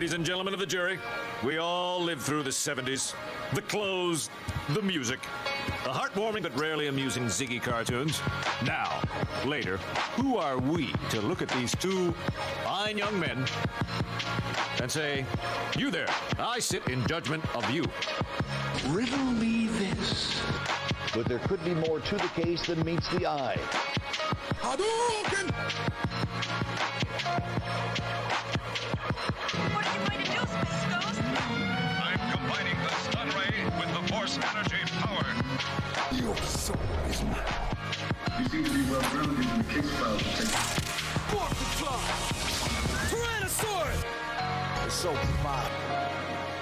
Ladies and gentlemen of the jury, we all lived through the 70s. The clothes, the music, the heartwarming but rarely amusing Ziggy cartoons. Now, later, who are we to look at these two fine young men and say, you there, I sit in judgment of you. Riddle me this. But there could be more to the case than meets the eye. Hadouken! What are you going to do, Space Ghost? I'm combining the stun ray with the force energy power. Your soul is mine. You seem to be well grounded in the case file, Detective. Tyrannosaurus! The soap fire.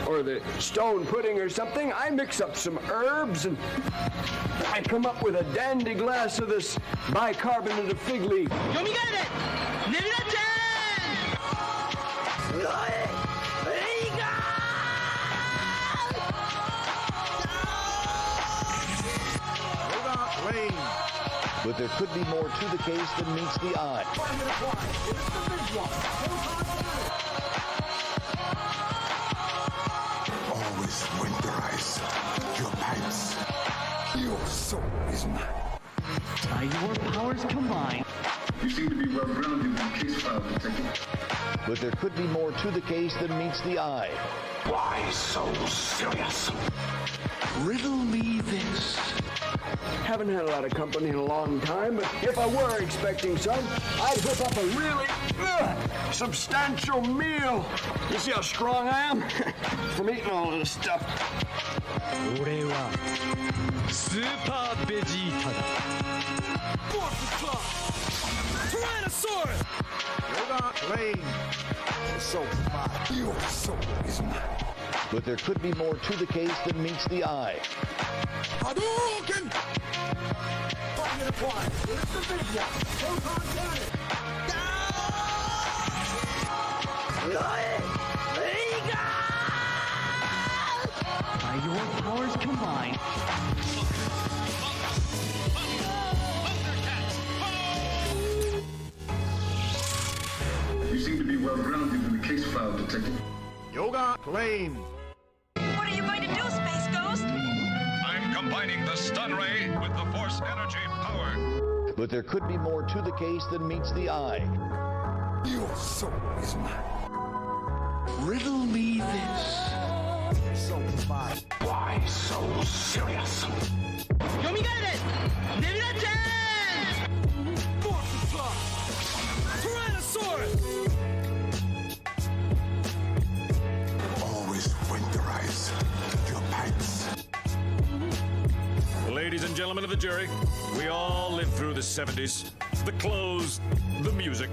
Or the stone pudding or something. I mix up some herbs and I come up with a dandy glass of this bicarbonate of fig leaf. But there could be more to the case than meets the eye. Always winterize your pants. Your soul is mine. By your powers combined. You seem to be well grounded in the case file, Detective. But there could be more to the case than meets the eye. Why so serious? Riddle me this. Haven't had a lot of company in a long time, but if I were expecting some, I'd whip up a really substantial meal. You see how strong I am? From eating all of this stuff. 俺はスーパーベジータだ。Tyrannosaurus! The soap fire. Your soul is mine. But there could be more to the case than meets the eye. Hadouken! By your powers combined. You seem to be well grounded in the case file, Detective. Yoga claim. What are you going to do, Space Ghost? I'm combining the stun ray with the force energy power. But there could be more to the case than meets the eye. Your soul is mine. Riddle me this. Soap fire. Why so serious? Tyrannosaurus! Always winterize your pants. Ladies and gentlemen of the jury, we all lived through the 70s. The clothes, the music,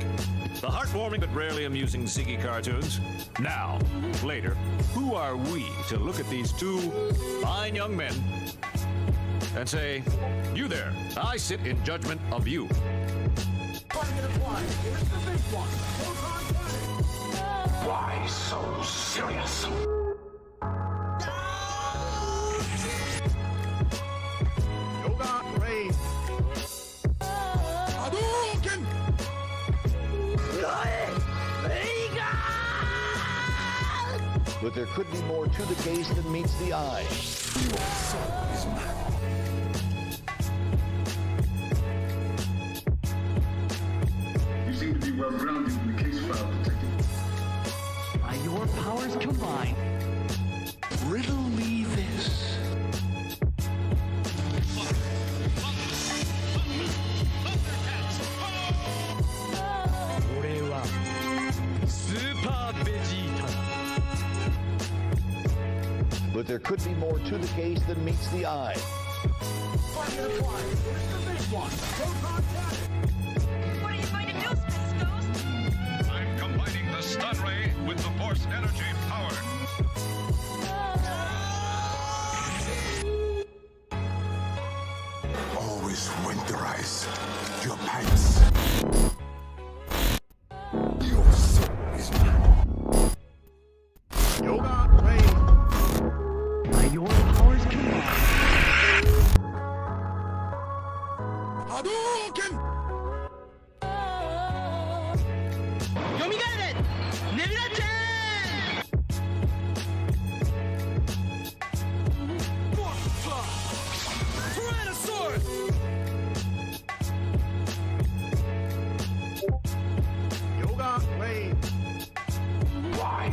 the heartwarming but rarely amusing Ziggy cartoons. Now, later, who are we to look at these two fine young men and say, you there, I sit in judgment of you. Why so serious? Yoga claim. Hadouken! But there could be more to the case than meets the eye. Your soul is mine. You seem to be well grounded in the case file, Detective. By your powers combined. Riddle me this. 俺はスーパーベジータだ。But there could be more to the case than meets the eye. What are you going to do, Space Ghost? I'm combining the stun ray with the force energy power. Always winterize your pants. Your soul is mine. Yoga claim. By your powers combined. Hadouken!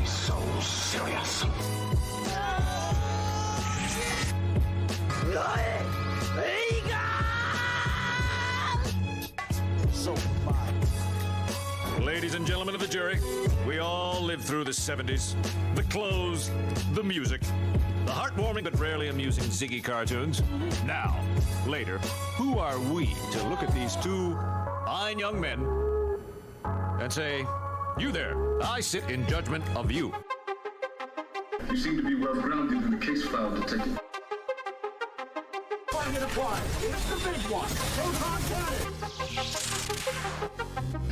Why so serious? Ladies and gentlemen of the jury, we all lived through the 70s. The clothes, the music, the heartwarming but rarely amusing Ziggy cartoons. Now, later, who are we to look at these two fine young men and say, you there, I sit in judgment of you. You seem to be well grounded in the case file, Detective. Target acquired. It's the big one. Proton cannon.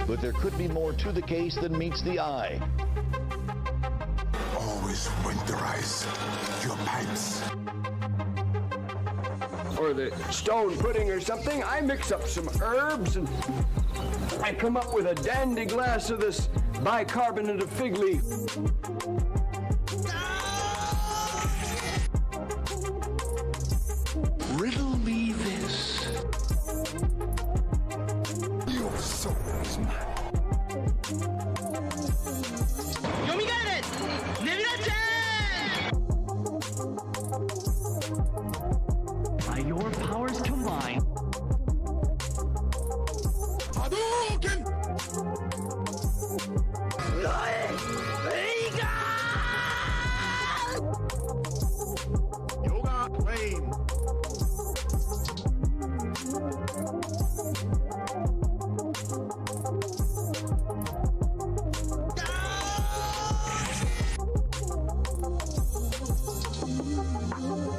But there could be more to the case than meets the eye. Always winterize your pipes. Or the stone pudding or something. I mix up some herbs and I come up with a dandy glass of this bicarbonate of fig leaf. Riddle me this. Your soul is mine. By your powers combined, Hadouken! Yoga plane.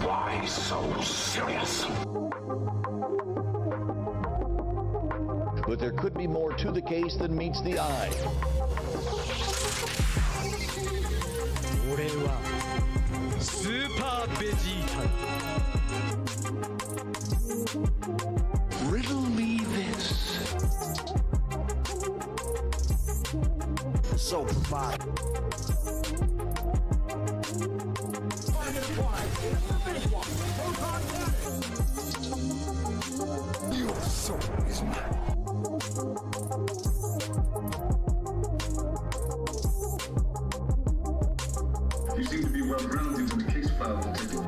Why so serious? But there could be more to the case than meets the eye. 俺はスーパーベジータ。 Riddle me this. So fine. Target acquired. It's the big one. Proton cannon. Your soul is mine. You seem to be well grounded in the case file, Detective.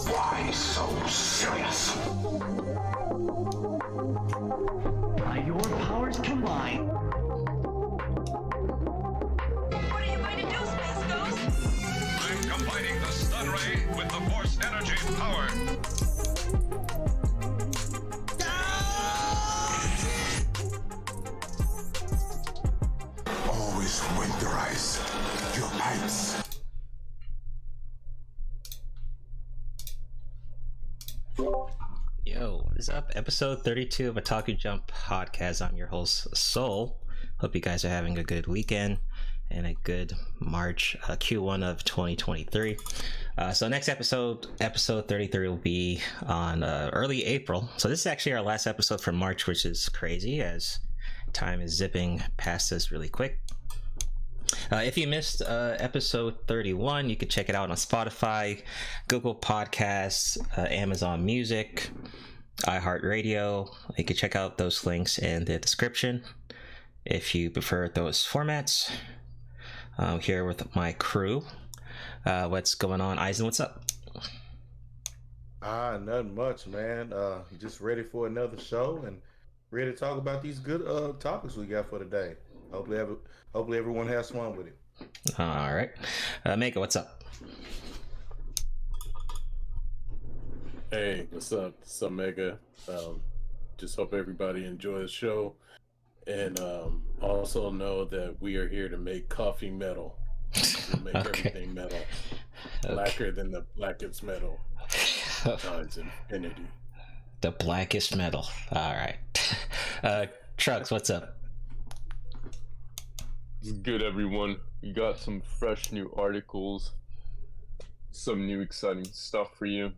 Why so serious? By your powers combined, What are you going to do, Space Ghost? I'm combining the stun ray with the force energy power. Always winterize your pipes. Yo, what is up? Episode 32 of Otaku Jump Podcast. I'm your host, Soul. Hope you guys are having a good weekend and a good March Q1 of 2023. So next episode 33, will be on early April. So this is actually our last episode for March, which is crazy as time is zipping past us really quick. If you missed episode 31, you can check it out on Spotify, Google Podcasts, Amazon Music, iHeartRadio. You can check out those links in the description if you prefer those formats. I'm here with my crew. What's going on, Eisen? What's up? Nothing much, man. Just ready for another show and ready to talk about these good topics we got for today. Hopefully everyone has fun with it. All right. Mega, what's up? Hey, what's up? What's up, Mega? Just hope everybody enjoys the show. And also know that we are here to make coffee metal. We'll make everything metal. Blacker than the blackest metal. It's infinity. The blackest metal. All right. Trucks, what's up? It's good, everyone. We got some fresh new articles, some new exciting stuff for you,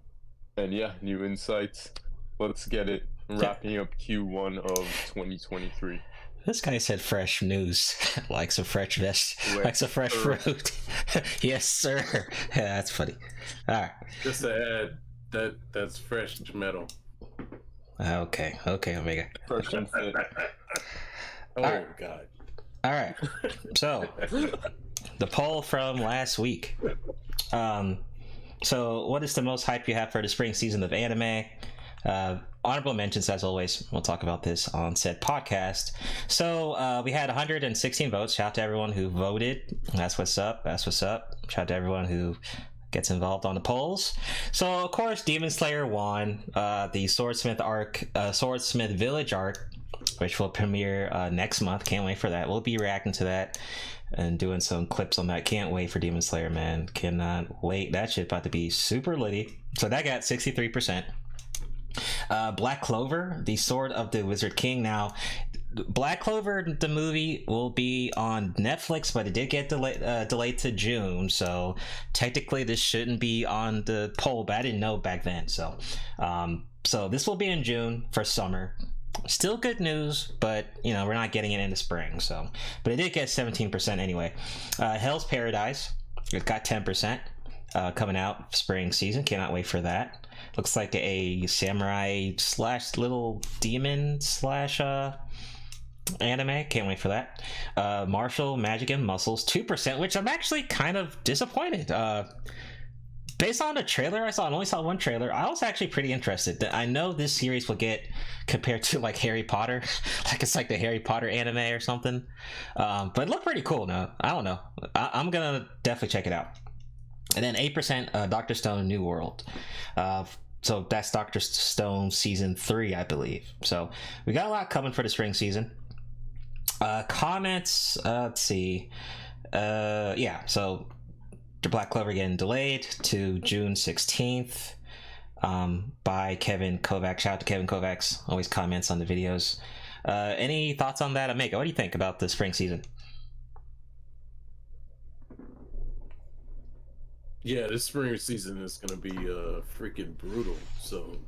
and yeah, new insights. Let's get it. wrapping up Q1 of 2023. This guy said fresh news, like some fresh like some fresh fruit. Yes, sir. Yeah, that's funny. All right. Just to add, that's fresh metal. Okay, Omega. Fresh and fit. Oh, right. God. All right. So, the poll from last week. So, what is the most hype you have for the spring season of anime? Honorable mentions, as always. We'll talk about this on said podcast. So we had 116 votes. Shout out to everyone who voted. That's what's up. Shout out to everyone who gets involved on the polls. So of course, Demon Slayer won the Swordsmith Village arc, which will premiere next month. Can't wait for that. We'll be reacting to that and doing some clips on that. Can't wait for Demon Slayer, man. Cannot wait. That shit about to be super litty. So that got 63%. Black Clover, the Sword of the Wizard King. Now, Black Clover, the movie, will be on Netflix, but it did get delayed to June, so technically this shouldn't be on the poll, but I didn't know back then. So this will be in June for summer. Still good news, but we're not getting it in the spring. So, but it did get 17% anyway. Hell's Paradise, it got 10%. Coming out spring season. Cannot wait for that. Looks like a samurai / little demon / anime. Can't wait for that. Martial Magic and Muscles, 2%, which I'm actually kind of disappointed. Based on the trailer I saw, I only saw one trailer. I was actually pretty interested. I know this series will get compared to like Harry Potter, like it's like the Harry Potter anime or something. But it looked pretty cool. No, I don't know. I'm gonna definitely check it out. And then 8% Dr. Stone New World. So that's Dr. Stone season 3, I believe. So we got a lot coming for the spring season. Comments, let's see. Yeah, so the Black Clover getting delayed to June 16th by Kevin Kovacs. Shout out to Kevin Kovacs, always comments on the videos. Any thoughts on that, Omega? What do you think about the spring season? Yeah, this spring season is gonna be freaking brutal. So,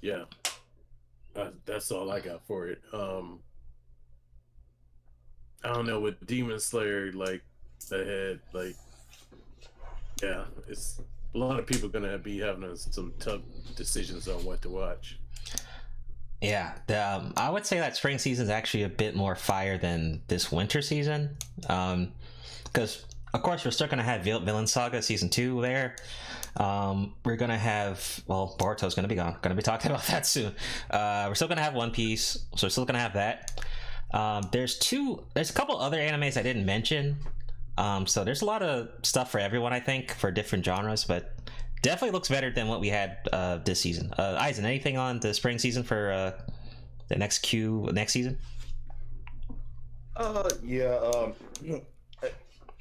yeah, that's all I got for it. I don't know, with Demon Slayer ahead, yeah, it's a lot of people gonna be having some tough decisions on what to watch. Yeah, I would say that spring season is actually a bit more fire than this winter season, because. Of course, we're still going to have Villain Saga Season 2 there. We're going to have, Boruto's going to be gone. Going to be talking about that soon. We're still going to have One Piece, so we're still going to have that. There's a couple other animes I didn't mention. So there's a lot of stuff for everyone, I think, for different genres, but definitely looks better than what we had this season. Aizen, anything on the spring season for the next season?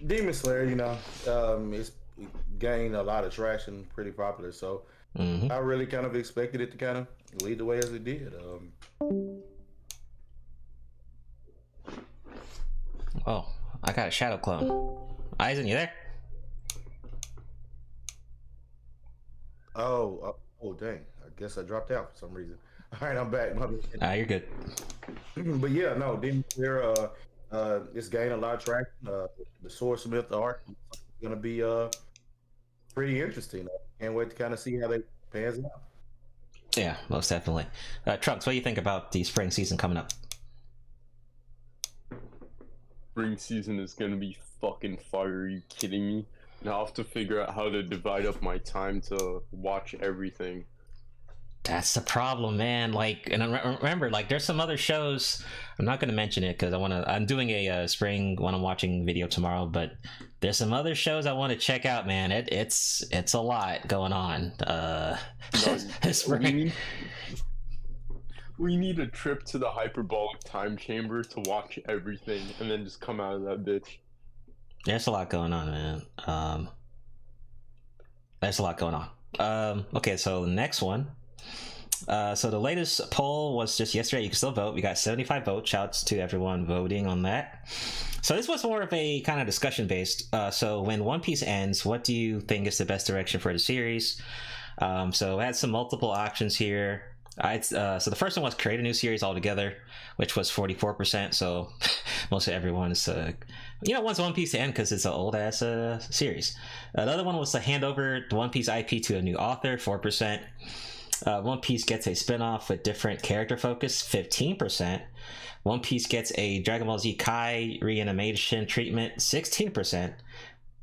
Demon Slayer, it's gained a lot of traction, pretty popular. So I really kind of expected it to kind of lead the way as it did. Oh, I got a shadow clone. Aizen, you there? Oh, dang! I guess I dropped out for some reason. All right, I'm back. You're good. But yeah, no, Demon Slayer. It's gained a lot of traction. The Swordsmith arc is going to be pretty interesting. I can't wait to kind of see how they pans out. Yeah, most definitely. Trunks, what do you think about the spring season coming up? Spring season is going to be fucking fire. Are you kidding me? And I'll have to figure out how to divide up my time to watch everything. That's the problem, man. And remember, there's some other shows. I'm not going to mention it because I'm doing a spring one I'm watching video tomorrow, but there's some other shows I want to check out, man. It's a lot going on. We need a trip to the hyperbolic time chamber to watch everything and then just come out of that bitch. There's a lot going on, man. There's a lot going on. Okay, so the next one. So the latest poll was just yesterday. You can still vote. We got 75 votes. Shouts to everyone voting on that. So this was more of a kind of discussion based. So when One Piece ends, what do you think is the best direction for the series? So I had some multiple options here. So the first one was create a new series altogether, which was 44%. So most of everyone's, wants One Piece to end because it's an old ass series. The other one was to hand over the One Piece IP to a new author, 4%. One Piece gets a spin-off with different character focus, 15%. One Piece gets a Dragon Ball Z Kai reanimation treatment, 16%.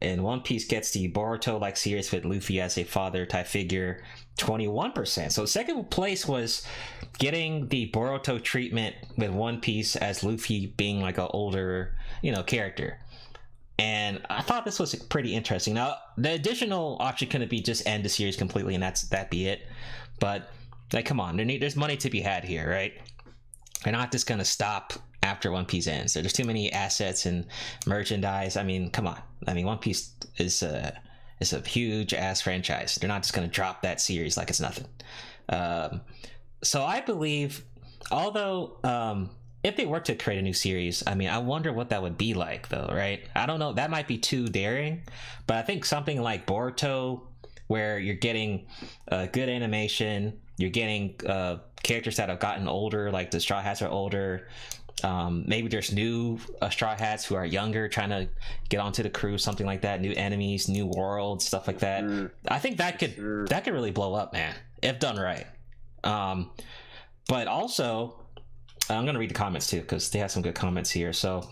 And One Piece gets the Boruto-like series with Luffy as a father type figure, 21%. So second place was getting the Boruto treatment with One Piece as Luffy being like an older, character. And I thought this was pretty interesting. Now, the additional option couldn't be just end the series completely and that be it. But, like, come on, there's money to be had here, right? They're not just going to stop after One Piece ends. There's too many assets and merchandise. I mean, come on. I mean, One Piece is a huge ass franchise. They're not just going to drop that series like it's nothing. So I believe, although if they were to create a new series, I mean, I wonder what that would be like, though, right? I don't know. That might be too daring, but I think something like Boruto, where you're getting good animation, you're getting characters that have gotten older, like the Straw Hats are older. Maybe there's new Straw Hats who are younger, trying to get onto the crew, something like that. New enemies, new worlds, stuff like that. I think that could really blow up, man, if done right. But also, I'm gonna read the comments too because they have some good comments here. So,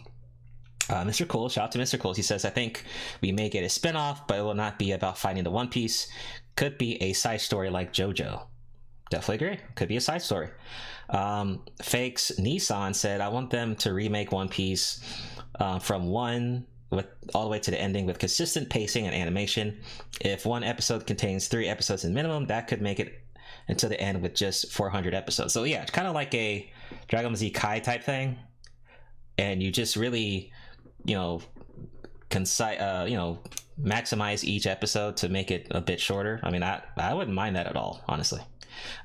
Mr. Cool, shout out to Mr. Cool. He says, "I think we may get a spinoff, but it will not be about fighting the One Piece. Could be a side story like JoJo." Definitely agree. Could be a side story. Fakes Nissan said, "I want them to remake One Piece from one with all the way to the ending with consistent pacing and animation. If one episode contains 3 episodes in minimum, that could make it until the end with just 400 episodes." So yeah, it's kind of like a Dragon Ball Z Kai type thing, and you just really, maximize each episode to make it a bit shorter. I mean, I wouldn't mind that at all, honestly.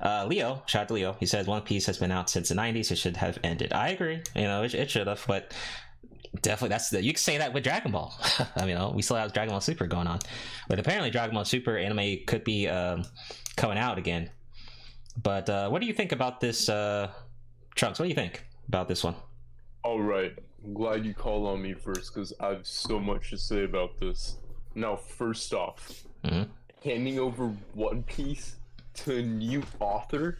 Leo, shout out to Leo. He says One Piece has been out since the 90s. It should have ended. I agree. It should have, but definitely you can say that with Dragon Ball. I mean, we still have Dragon Ball Super going on, but apparently Dragon Ball Super anime could be coming out again. But what do you think about this, Trunks? What do you think about this one? All right, I'm glad you called on me first because I have so much to say about this. Now, first off, handing over One Piece to a new author,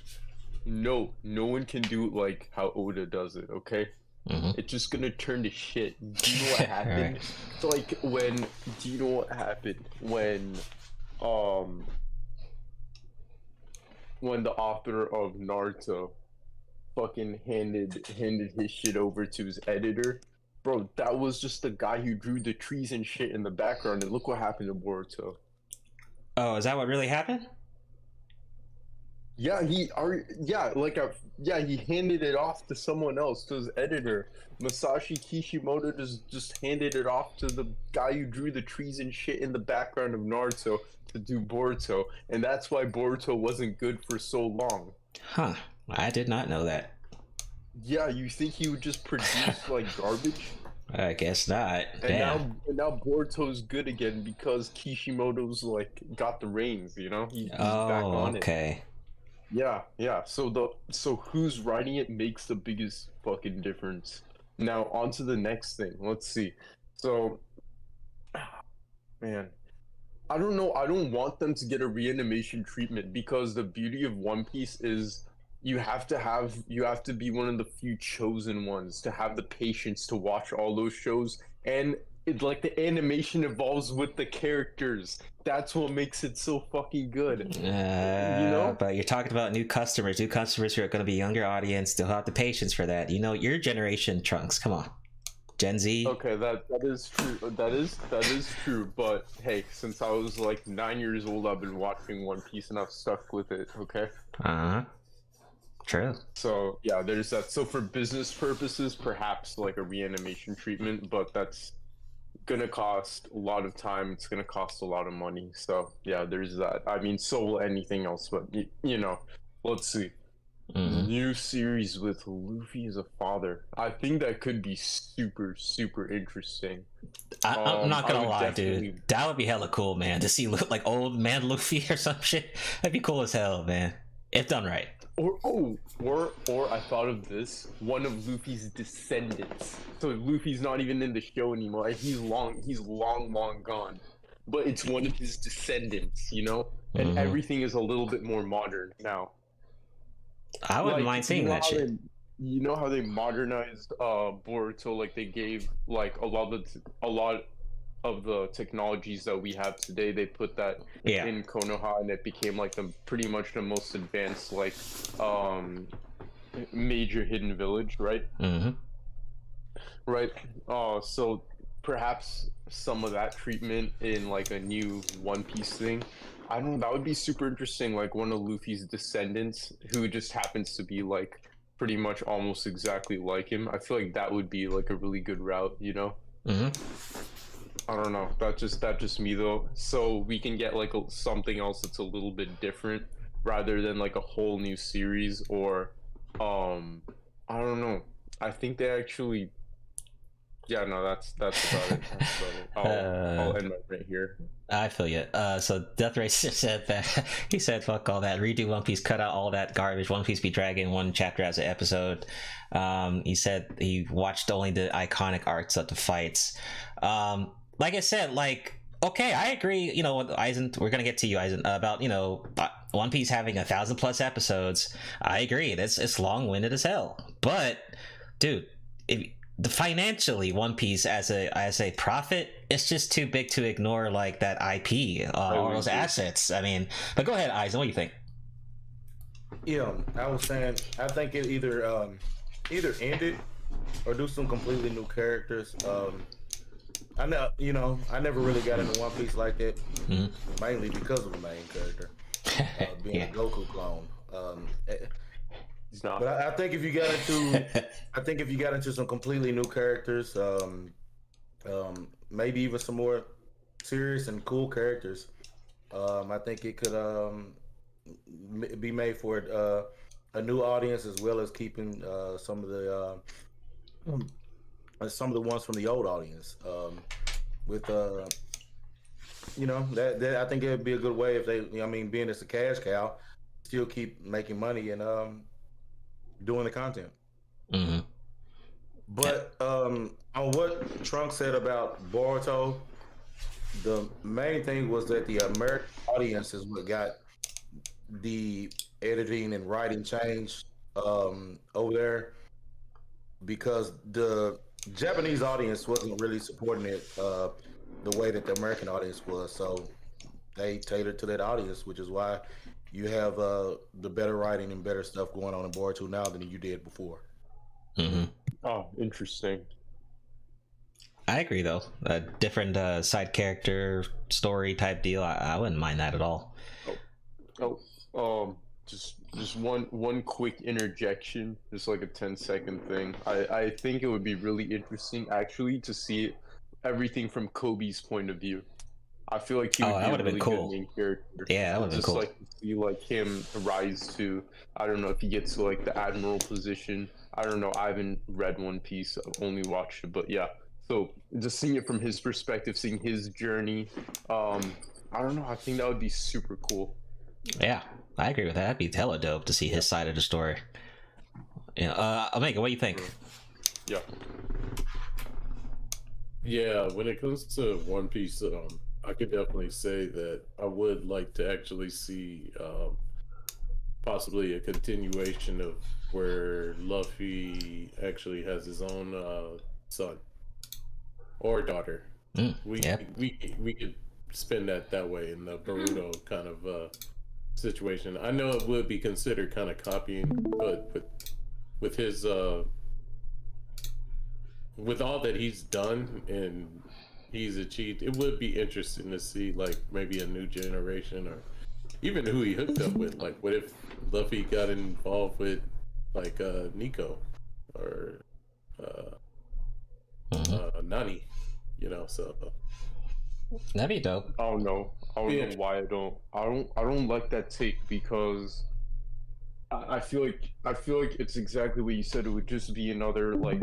no one can do it like how Oda does it, okay? It's just gonna turn to shit. Do you know what happened? Right. It's like do you know what happened when the author of Naruto fucking handed his shit over to his editor? Bro, that was just the guy who drew the trees and shit in the background, and look what happened to Boruto. Oh, is that what really happened? Yeah, he handed it off to someone else, to his editor. Masashi Kishimoto just handed it off to the guy who drew the trees and shit in the background of Naruto to do Boruto, and that's why Boruto wasn't good for so long. Huh, I did not know that. Yeah, you think he would just produce like garbage? I guess not. And now Boruto's good again because Kishimoto's like got the reins, he's back on it. Okay. Yeah. So who's writing it makes the biggest fucking difference. Now on to the next thing. Let's see. So, man, I don't know. I don't want them to get a reanimation treatment because the beauty of One Piece is you have to be one of the few chosen ones to have the patience to watch all those shows, and like the animation evolves with the characters. That's what makes it so fucking good. But you're talking about new customers who are going to be younger audience. They'll have the patience for that. Your generation, Trunks. Come on, Gen Z. Okay, that is true. That is true. But hey, since I was like 9 years old, I've been watching One Piece and I've stuck with it. Okay. True. So yeah, there's that. So for business purposes, perhaps like a reanimation treatment, but that's gonna cost a lot of time. It's gonna cost a lot of money. So yeah, there's that. I mean, so will anything else. But let's see. New series with Luffy as a father. I think that could be super, super interesting. I'm not gonna lie, dude. That would be hella cool, man. To see like old man Luffy or some shit. That'd be cool as hell, man. If done right. Or I thought of this, one of Luffy's descendants. So Luffy's not even in the show anymore. He's long gone. But it's one of his descendants, you know? And everything is a little bit more modern now. I wouldn't mind seeing that shit. You know how they modernized Boruto? Like they gave like a lot of the technologies that we have today. They put that in Konoha, and it became like pretty much the most advanced like major hidden village, right? Right. So perhaps some of that treatment in like a new One Piece thing. I don't know. That would be super interesting. Like one of Luffy's descendants who just happens to be like pretty much almost exactly like him. I feel like that would be like a really good route, you know? I don't know. That's just me though. So we can get like something else that's a little bit different rather than like a whole new series or I don't know. I think they actually that's about it. I'll end my rant here. I feel you. So Death Race said that he said, "Fuck all that. Redo One Piece. Cut out all that garbage. One Piece be dragging one chapter as an episode." He said he watched only the iconic arcs of the fights. Like I said, like okay, I agree. You know, with Eisen, we're gonna get to you, Eisen, about One Piece having 1,000+ episodes. I agree. It's long-winded as hell. But dude, financially, One Piece as a profit, it's just too big to ignore like that IP, all those assets. I mean, but go ahead, Eisen. What do you think? Yeah, I was saying I think it either end it or do some completely new characters. I know, I never really got into One Piece like that, mainly because of the main character being a Goku clone. But I think if you got into some completely new characters, maybe even some more serious and cool characters, I think it could be made for a new audience as well as keeping some of the ones from the old audience. That I think it would be a good way if they, being it's a cash cow, still keep making money and doing the content. But on what Trunk said about Boruto, the main thing was that the American audience is what got the editing and writing changed over there, because the Japanese audience wasn't really supporting it the way that the American audience was, so they tailored to that audience, which is why you have the better writing and better stuff going on in Boruto now than you did before. Oh, interesting. I agree, though. A different side character story type deal. I wouldn't mind that at all. Just one quick interjection, just like a 10-second thing. I think it would be really interesting actually to see everything from Kobe's point of view. I feel like he would be a really good main character. Yeah, that would have been cool. Just like to see like him rise to, I don't know if he gets to like the admiral position. I don't know. I haven't read One Piece. I've only watched it, but yeah. So just seeing it from his perspective, seeing his journey, I don't know. I think that would be super cool. Yeah, I agree with that. That'd be hella dope to see his side of the story. Yeah, Omega, what do you think? Yeah, when it comes to One Piece, I could definitely say that I would like to actually see possibly a continuation of where Luffy actually has his own son or daughter. We could spin that way in the Boruto kind of situation. I know it would be considered kind of copying, but with his with all that he's done and he's achieved, it would be interesting to see like maybe a new generation or even who he hooked up with. Like, what if Luffy got involved with like Nico or Nani? So that'd be dope. I don't know why I don't like that take, because I feel like it's exactly what you said. It would just be another like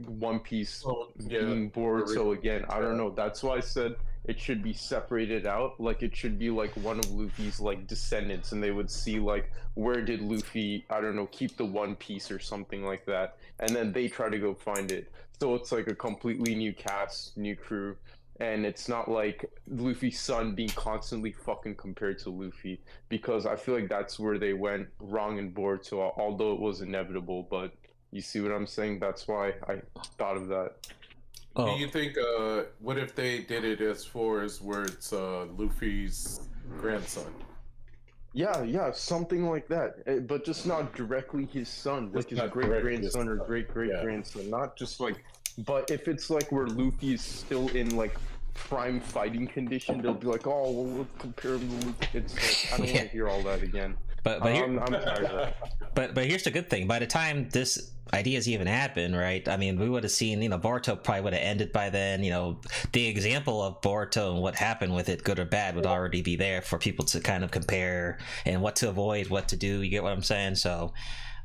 One Piece being Boruto again. I don't know. That's why I said it should be separated out. Like it should be like one of Luffy's like descendants, and they would see like where did Luffy, I don't know, keep the One Piece or something like that, and then they try to go find it. So it's like a completely new cast, new crew, and it's not like Luffy's son being constantly fucking compared to Luffy, because I feel like that's where they went wrong in Boruto, although it was inevitable. But you see what I'm saying? That's why I thought of that. Do you think, what if they did it as far as where it's Luffy's grandson? Yeah, something like that, but just not directly his son, like his great-grandson or great-great-grandson, not just like, but if it's like where Luffy is still in like prime fighting condition, they'll be like, oh, well, we'll compare him to Luffy. It's like, I don't want to hear all that again. But I'm tired of that. But here's the good thing. By the time this ideas even happened, right? I mean, we would have seen, Boruto probably would have ended by then. The example of Boruto and what happened with it, good or bad, would already be there for people to kind of compare and what to avoid, what to do. You get what I'm saying? So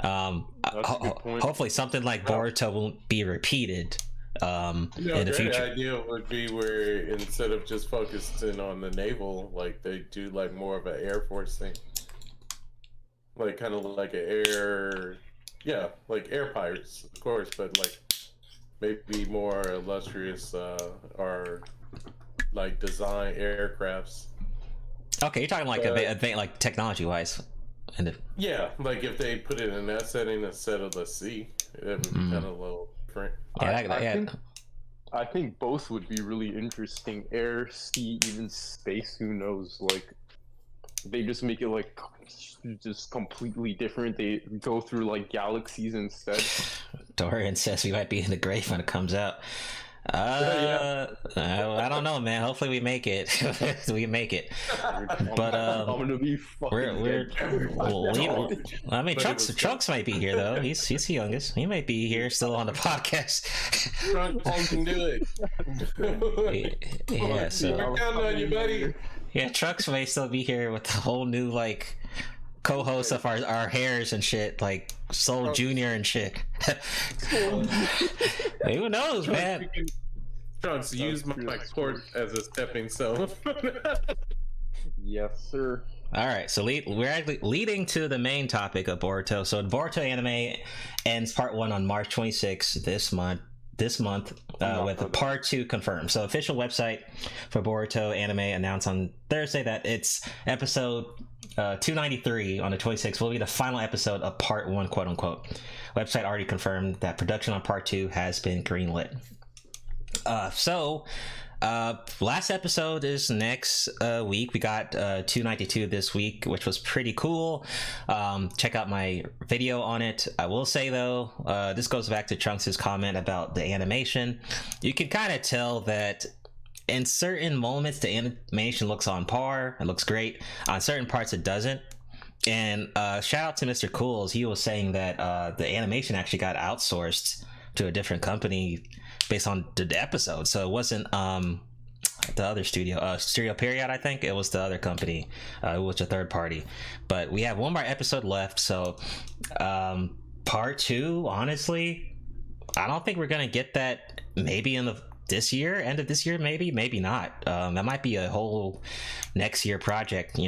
hopefully something like Boruto won't be repeated in the future. The idea would be where instead of just focusing on the naval, like they do like more of an Air Force thing. Like kind of like air pirates, of course, but like maybe more illustrious or like design aircrafts. Okay, you're talking like like technology wise. Yeah, like if they put it in that setting instead of the sea, it would be kind of a little different. I think both would be really interesting. Air, sea, even space. Who knows? Like they just make it like just completely different. They go through like galaxies instead. Dorian says we might be in the grave when it comes out. I don't know, man. Hopefully we make it. We make it. But I'm gonna be fucking I mean, Trunks might be here though. He's the youngest. He might be here still on the podcast. Trunks can do it. Yeah, so we're counting on you, buddy. Yeah, Trunks may still be here with a whole new like co-host of our hairs and shit, like Soul Junior and shit. Who knows, man? Trunks, use my court as a stepping stone. Yes, sir. All right, so we're actually leading to the main topic of Boruto. So Boruto anime ends part 1 on March 26th this month with part 2 confirmed. So official website for Boruto anime announced on Thursday that it's episode 293 on the 26th will be the final episode of part 1, quote unquote. Website already confirmed that production on part 2 has been greenlit. Last episode is next week. We got 292 this week, which was pretty cool. Check out my video on it. I will say though, this goes back to Trunks' comment about the animation. You can kind of tell that in certain moments the animation looks on par. It looks great. On certain parts it doesn't. And shout out to Mr. Cools. He was saying that the animation actually got outsourced to a different company based on the episode. So it wasn't the other Studio Period, I think. It was the other company. It was a third party. But we have one more episode left. So part 2, honestly, I don't think we're going to get that maybe in this year, end of this year, maybe not. That might be a whole next year project,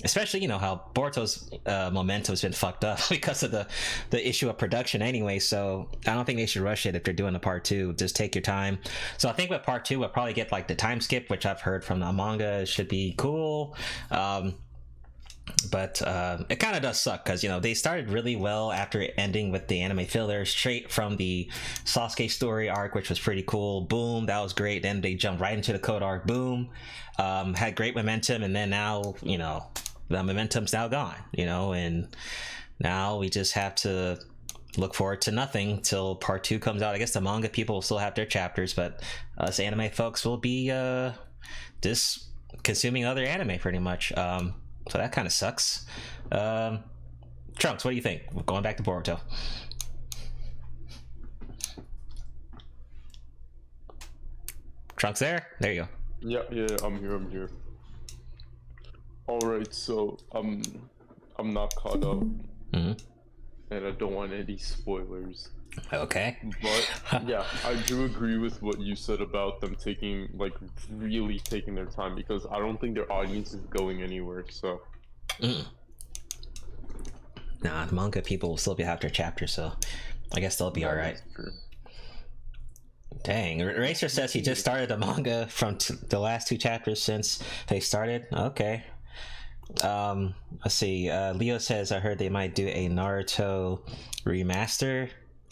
especially how Boruto's momentum's been fucked up because of the issue of production anyway. So I don't think they should rush it if they're doing a part 2. Just take your time. So I think with part 2 we'll probably get like the time skip, which I've heard from the manga should be cool. But it kind of does suck because they started really well after ending with the anime filler straight from the Sasuke story arc, which was pretty cool. Boom, that was great. Then they jumped right into the code arc. Boom, had great momentum, and then now the momentum's now gone. And now we just have to look forward to nothing till part 2 comes out. I guess the manga people will still have their chapters, but us anime folks will be just consuming other anime pretty much. So that kind of sucks. Trunks, what do you think? We're going back to Boruto. Trunks there you go. Yeah, I'm here. All right, so I'm not caught up, and I don't want any spoilers. Okay. But yeah, I do agree with what you said about them really taking their time, because I don't think their audience is going anywhere. So. Nah, the manga people will still be after chapters, so I guess they'll be all right. Dang, Racer says he just started the manga from the last 2 chapters since they started. Okay. Let's see. Leo says, I heard they might do a Naruto remaster.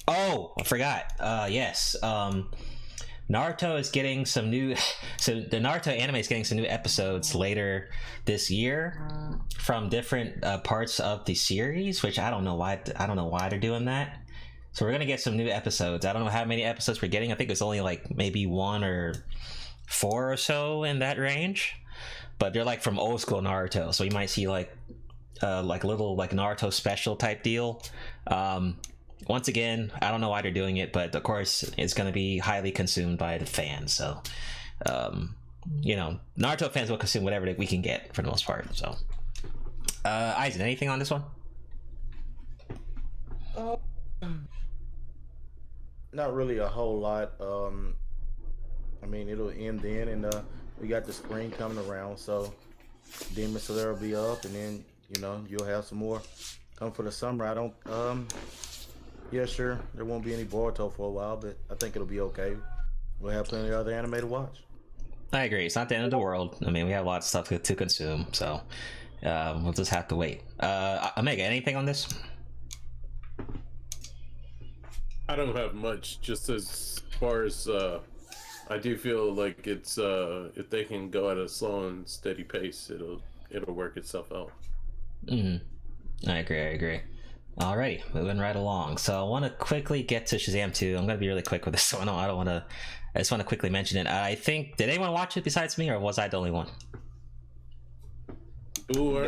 Oh, I forgot. Yes. Naruto is getting some new. So the Naruto anime is getting some new episodes later this year from different parts of the series, which I don't know why. I don't know why they're doing that. So we're gonna get some new episodes. I don't know how many episodes we're getting. I think it's only like maybe 1 or 4 or so in that range. But they're like from old school Naruto, so you might see like little like Naruto special type deal. Once again, I don't know why they're doing it, but of course it's going to be highly consumed by the fans. So, you know, Naruto fans will consume whatever we can get for the most part. So, Aizen, anything on this one? Not really a whole lot. I mean, it'll end then, and we got the spring coming around, so Demon Slayer will be up, and then you'll have some more come for the summer. I don't. Yeah, sure. There won't be any Boruto for a while, but I think it'll be okay. We'll have plenty of other anime to watch. I agree. It's not the end of the world. I mean, we have a lot of stuff to consume, so we'll just have to wait. Omega, anything on this? I don't have much. Just as far as I do feel like it's if they can go at a slow and steady pace, it'll work itself out. I agree. Alrighty, moving right along. So I want to quickly get to Shazam 2. I'm going to be really quick with this one. I just want to quickly mention it. I think, did anyone watch it besides me, or was I the only one? You're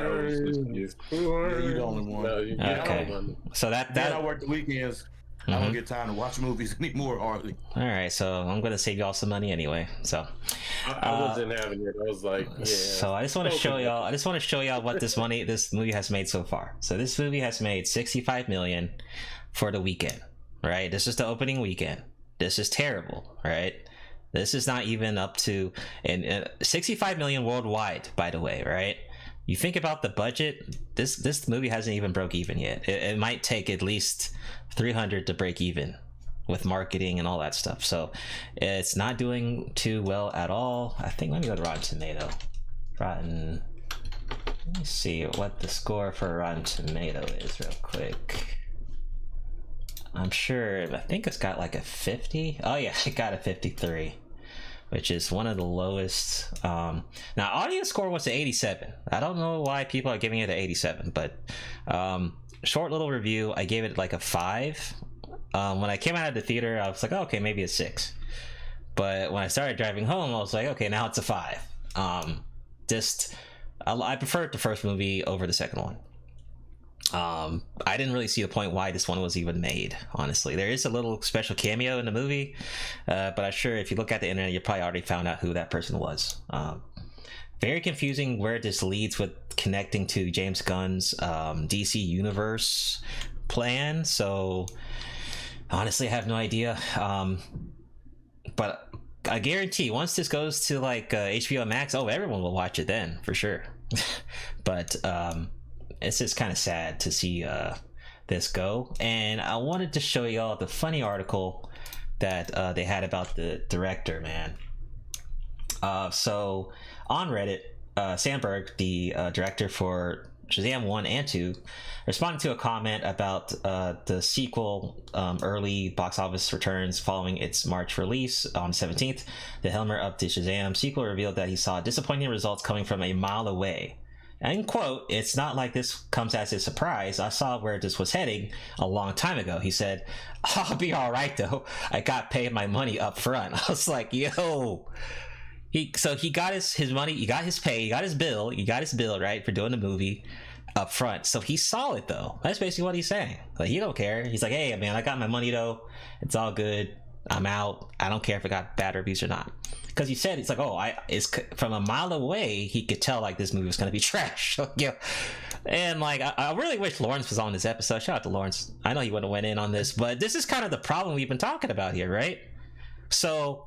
the only one. Okay. So that I work the weekends. I don't get time to watch movies anymore, hardly. All right, so I'm gonna save y'all some money anyway. So I wasn't having it. I was like, yeah. So I just want to show y'all. I just want to show y'all what this movie has made so far. So this movie has made $65 million for the weekend. Right. This is the opening weekend. This is terrible. Right. This is not even up to and 65 million worldwide. By the way, right. You think about the budget. This movie hasn't even broke even yet. It might take at least 300 to break even with marketing and all that stuff. So it's not doing too well at all. I think, let me go to Rotten Tomato. Let me see what the score for Rotten Tomato is real quick. I think it's got like a 50. Oh yeah, it got a 53, which is one of the lowest. Now audience score was an 87. I don't know why people are giving it an 87, but short little review, I gave it like a 5. When I came out of the theater, I was like, oh, okay, maybe a 6. But when I started driving home, I was like, okay, now it's a 5. I preferred the first movie over the second one. I didn't really see a point why this one was even made, honestly. There is a little special cameo in the movie, but I'm sure if you look at the internet, you probably already found out who that person was. Very confusing where this leads with connecting to James Gunn's DC Universe plan, so honestly I have no idea. But I guarantee once this goes to like HBO Max, everyone will watch it then for sure. But it's just kind of sad to see this go, and I wanted to show y'all the funny article that they had about the director, man. So on Reddit, Sandberg, the director for Shazam 1 and 2, responded to a comment about the sequel early box office returns following its March release on 17th. The helmer of the Shazam sequel revealed that he saw disappointing results coming from a mile away. And quote, "It's not like this comes as a surprise. I saw where this was heading a long time ago." He said, "I'll be all right though. I got paid my money up front." I was like, yo. He got his money, he got his pay, he got his bill, right, for doing the movie up front. So he's solid though. That's basically what he's saying. Like, he don't care. He's like, hey man, I got my money though. It's all good. I'm out. I don't care if it got bad reviews or not. Because he said, it's like, it's from a mile away, he could tell like this movie was gonna be trash. So, yeah, And like, I really wish Lawrence was on this episode. Shout out to Lawrence. I know he would have went in on this, but this is kind of the problem we've been talking about here, right? So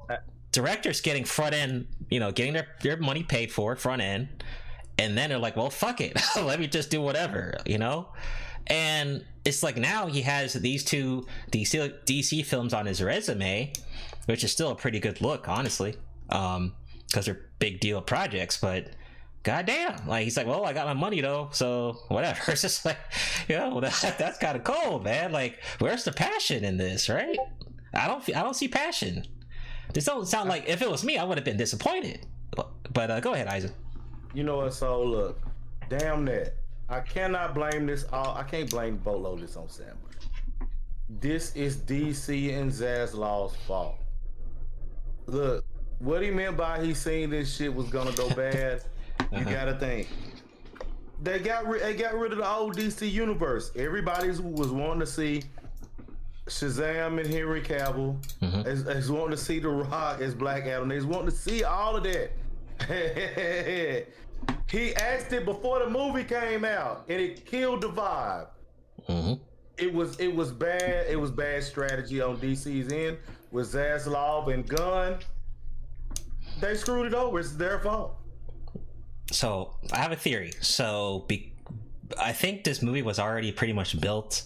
directors getting front end, getting their money paid for front end, and then they're like, well, fuck it, let me just do whatever, And it's like now he has these two DC films on his resume, which is still a pretty good look, honestly, because they're big deal projects, but goddamn, like he's like, well, I got my money though, so whatever. It's just like, that's kind of cold, man. Like, where's the passion in this, right? I don't see passion. This don't sound like, if it was me, I would have been disappointed. But go ahead, Isaac. You know what? So look, damn that. I cannot blame this. I can't blame boatload this on Sam. This is DC and Zaslaw's fault. Look, what he meant by he seen this shit was gonna go bad. You gotta think. They got rid of the old DC universe. Everybody was wanting to see Shazam and Henry Cavill. As wanting to see The Rock as Black Adam. They was wanting to see all of that. He asked it before the movie came out, and it killed the vibe. It was bad. It was bad strategy on DC's end with Zaslav and Gunn. They screwed it over. It's their fault. So I have a theory. So I think this movie was already pretty much built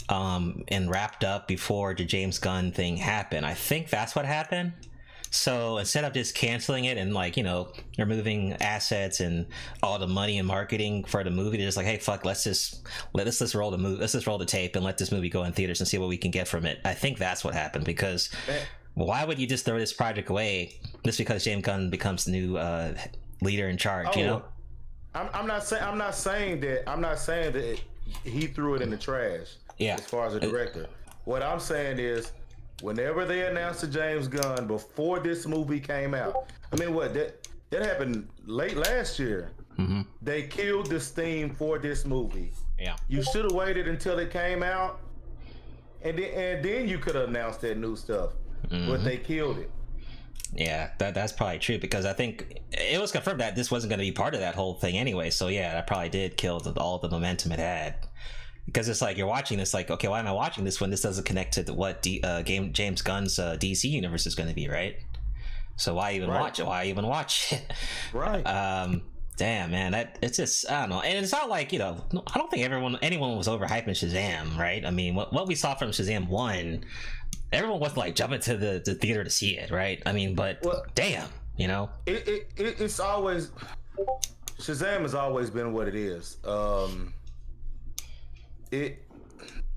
and wrapped up before the James Gunn thing happened. I think that's what happened. So instead of just canceling it and like, removing assets and all the money and marketing for the movie, they're just like, hey, fuck, let's just roll the movie. Let's just roll the tape and let this movie go in theaters and see what we can get from it. I think that's what happened, because why would you just throw this project away just because James Gunn becomes the new leader in charge? I'm not saying that he threw it in the trash. Yeah. As far as a director, what I'm saying is, whenever they announced to James Gunn before this movie came out, I mean, that happened late last year. They killed the steam for this movie. Yeah. You should have waited until it came out, and then you could have announced that new stuff. But they killed it. Yeah, that's probably true, because I think it was confirmed that this wasn't going to be part of that whole thing anyway. So yeah, that probably did kill all the momentum it had. Because it's like you're watching this, like, okay, why am I watching this when this doesn't connect to what James Gunn's DC universe is going to be, right? So why even watch it? Why even watch it? Right. Damn, man, it's just, I don't know. And it's not like, I don't think anyone was overhyping Shazam, right? I mean, what we saw from Shazam 1, everyone was like jumping to the theater to see it, right? I mean, but damn, it's always, Shazam has always been what it is.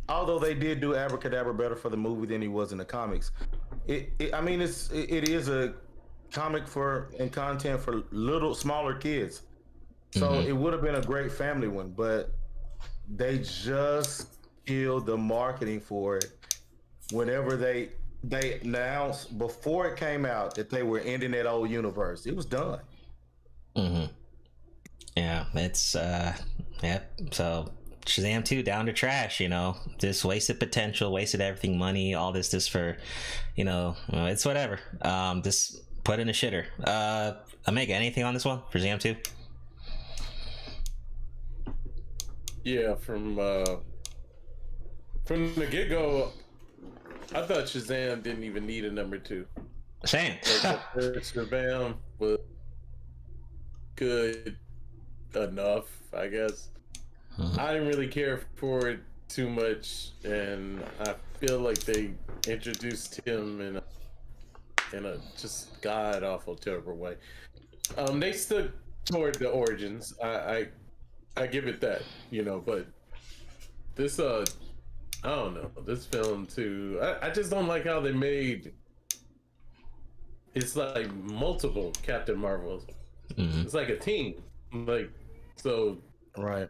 Although they did do Abracadabra better for the movie than he was in the comics, it is a comic and content for smaller kids, so it would have been a great family one, but they just killed the marketing for it whenever they announced before it came out that they were ending that old universe. It was done. Yeah, it's so Shazam 2 down to trash, just wasted potential, wasted everything, money, all this just for, it's whatever. Just put in a shitter. Omega, anything on this one for Shazam 2? Yeah, from the get-go, I thought Shazam didn't even need a number 2. Same. Shazam was good enough, I guess. I didn't really care for it too much, and I feel like they introduced him in a just god awful terrible way. They stuck toward the origins. I give it that, but this I don't know, this film too. I just don't like how they made it's like multiple Captain Marvels. It's like a team, like so. Right.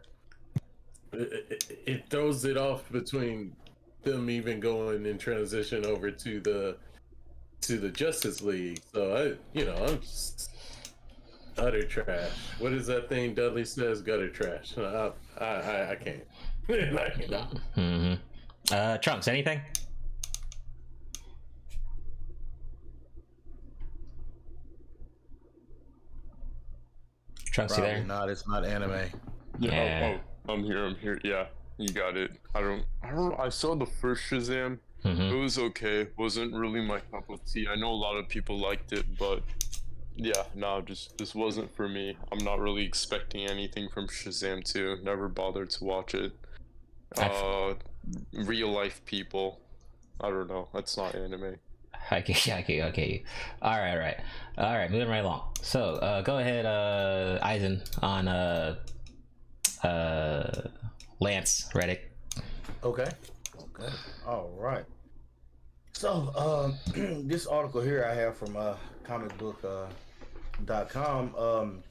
It throws it off between them even going in transition over to the Justice League. So I'm just utter trash. What is that thing Dudley says? Gutter trash. I can't. Trunks, anything? Trunks, you there? Not. It's not anime. Yeah. I'm here. Yeah, you got it. I don't know. I saw the first Shazam. It was okay. Wasn't really my cup of tea. I know a lot of people liked it, but yeah, no, this wasn't for me. I'm not really expecting anything from Shazam 2. Never bothered to watch it. Real life people. I don't know. That's not anime. Okay. All right. Moving right along. So, go ahead, Eisen, on Lance Reddick. Okay. All right. So, this article here I have from comicbook.com.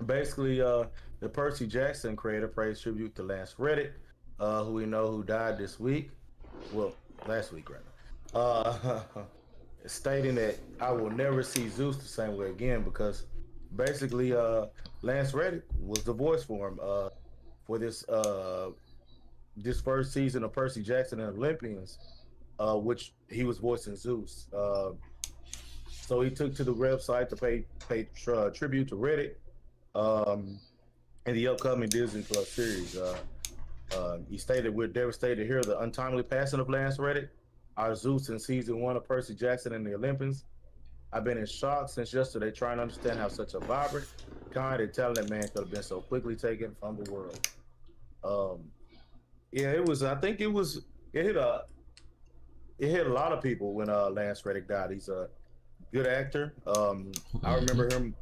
Basically, the Percy Jackson creator pays tribute to Lance Reddick, who we know who died this week. Well, last week, rather. Stating that I will never see Zeus the same way again, because basically, Lance Reddick was the voice for him for this first season of Percy Jackson and Olympians, which he was voicing Zeus. So he took to the website to pay tribute to Reddick in the upcoming Disney Plus series. He stated, "We're devastated to hear the untimely passing of Lance Reddick, our Zeus in season 1 of Percy Jackson and the Olympians. I've been in shock since yesterday, trying to understand how such a vibrant, kind, and talented man could have been so quickly taken from the world." Yeah, it was. I think it was. It hit a lot of people when Lance Reddick died. He's a good actor. I remember him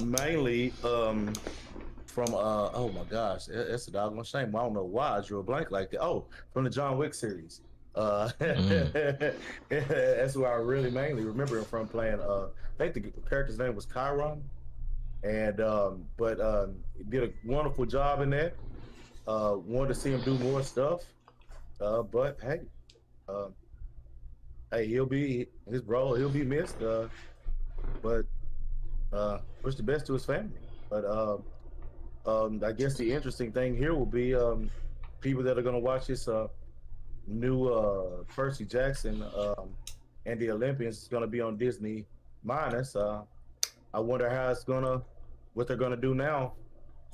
mainly from oh my gosh, it's a doggone shame. I don't know why I drew a blank like that. Oh, from the John Wick series. That's where I really mainly remember him from, playing. I think the character's name was Chiron, and he did a wonderful job in that. Wanted to see him do more stuff, but hey, he'll be missed. But wish the best to his family. But I guess the interesting thing here will be people that are going to watch this new Percy Jackson and the Olympians is going to be on Disney Minus. I wonder what they're gonna do now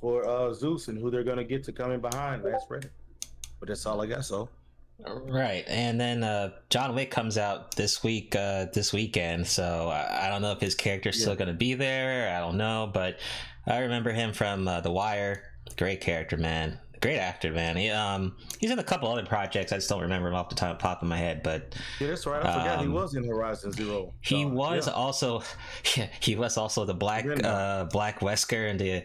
for Zeus and who they're gonna get to come in behind Lance Reddick. But that's all I got. So. Right, and then John Wick comes out this weekend, so I don't know if his character's still gonna be there. I don't know, but I remember him from The Wire. Great character, man. Great actor, man. He's in a couple other projects. I just don't remember him off the top of my head. But yeah, that's right. I forgot he was in Horizon Zero. He was also the Black Wesker in the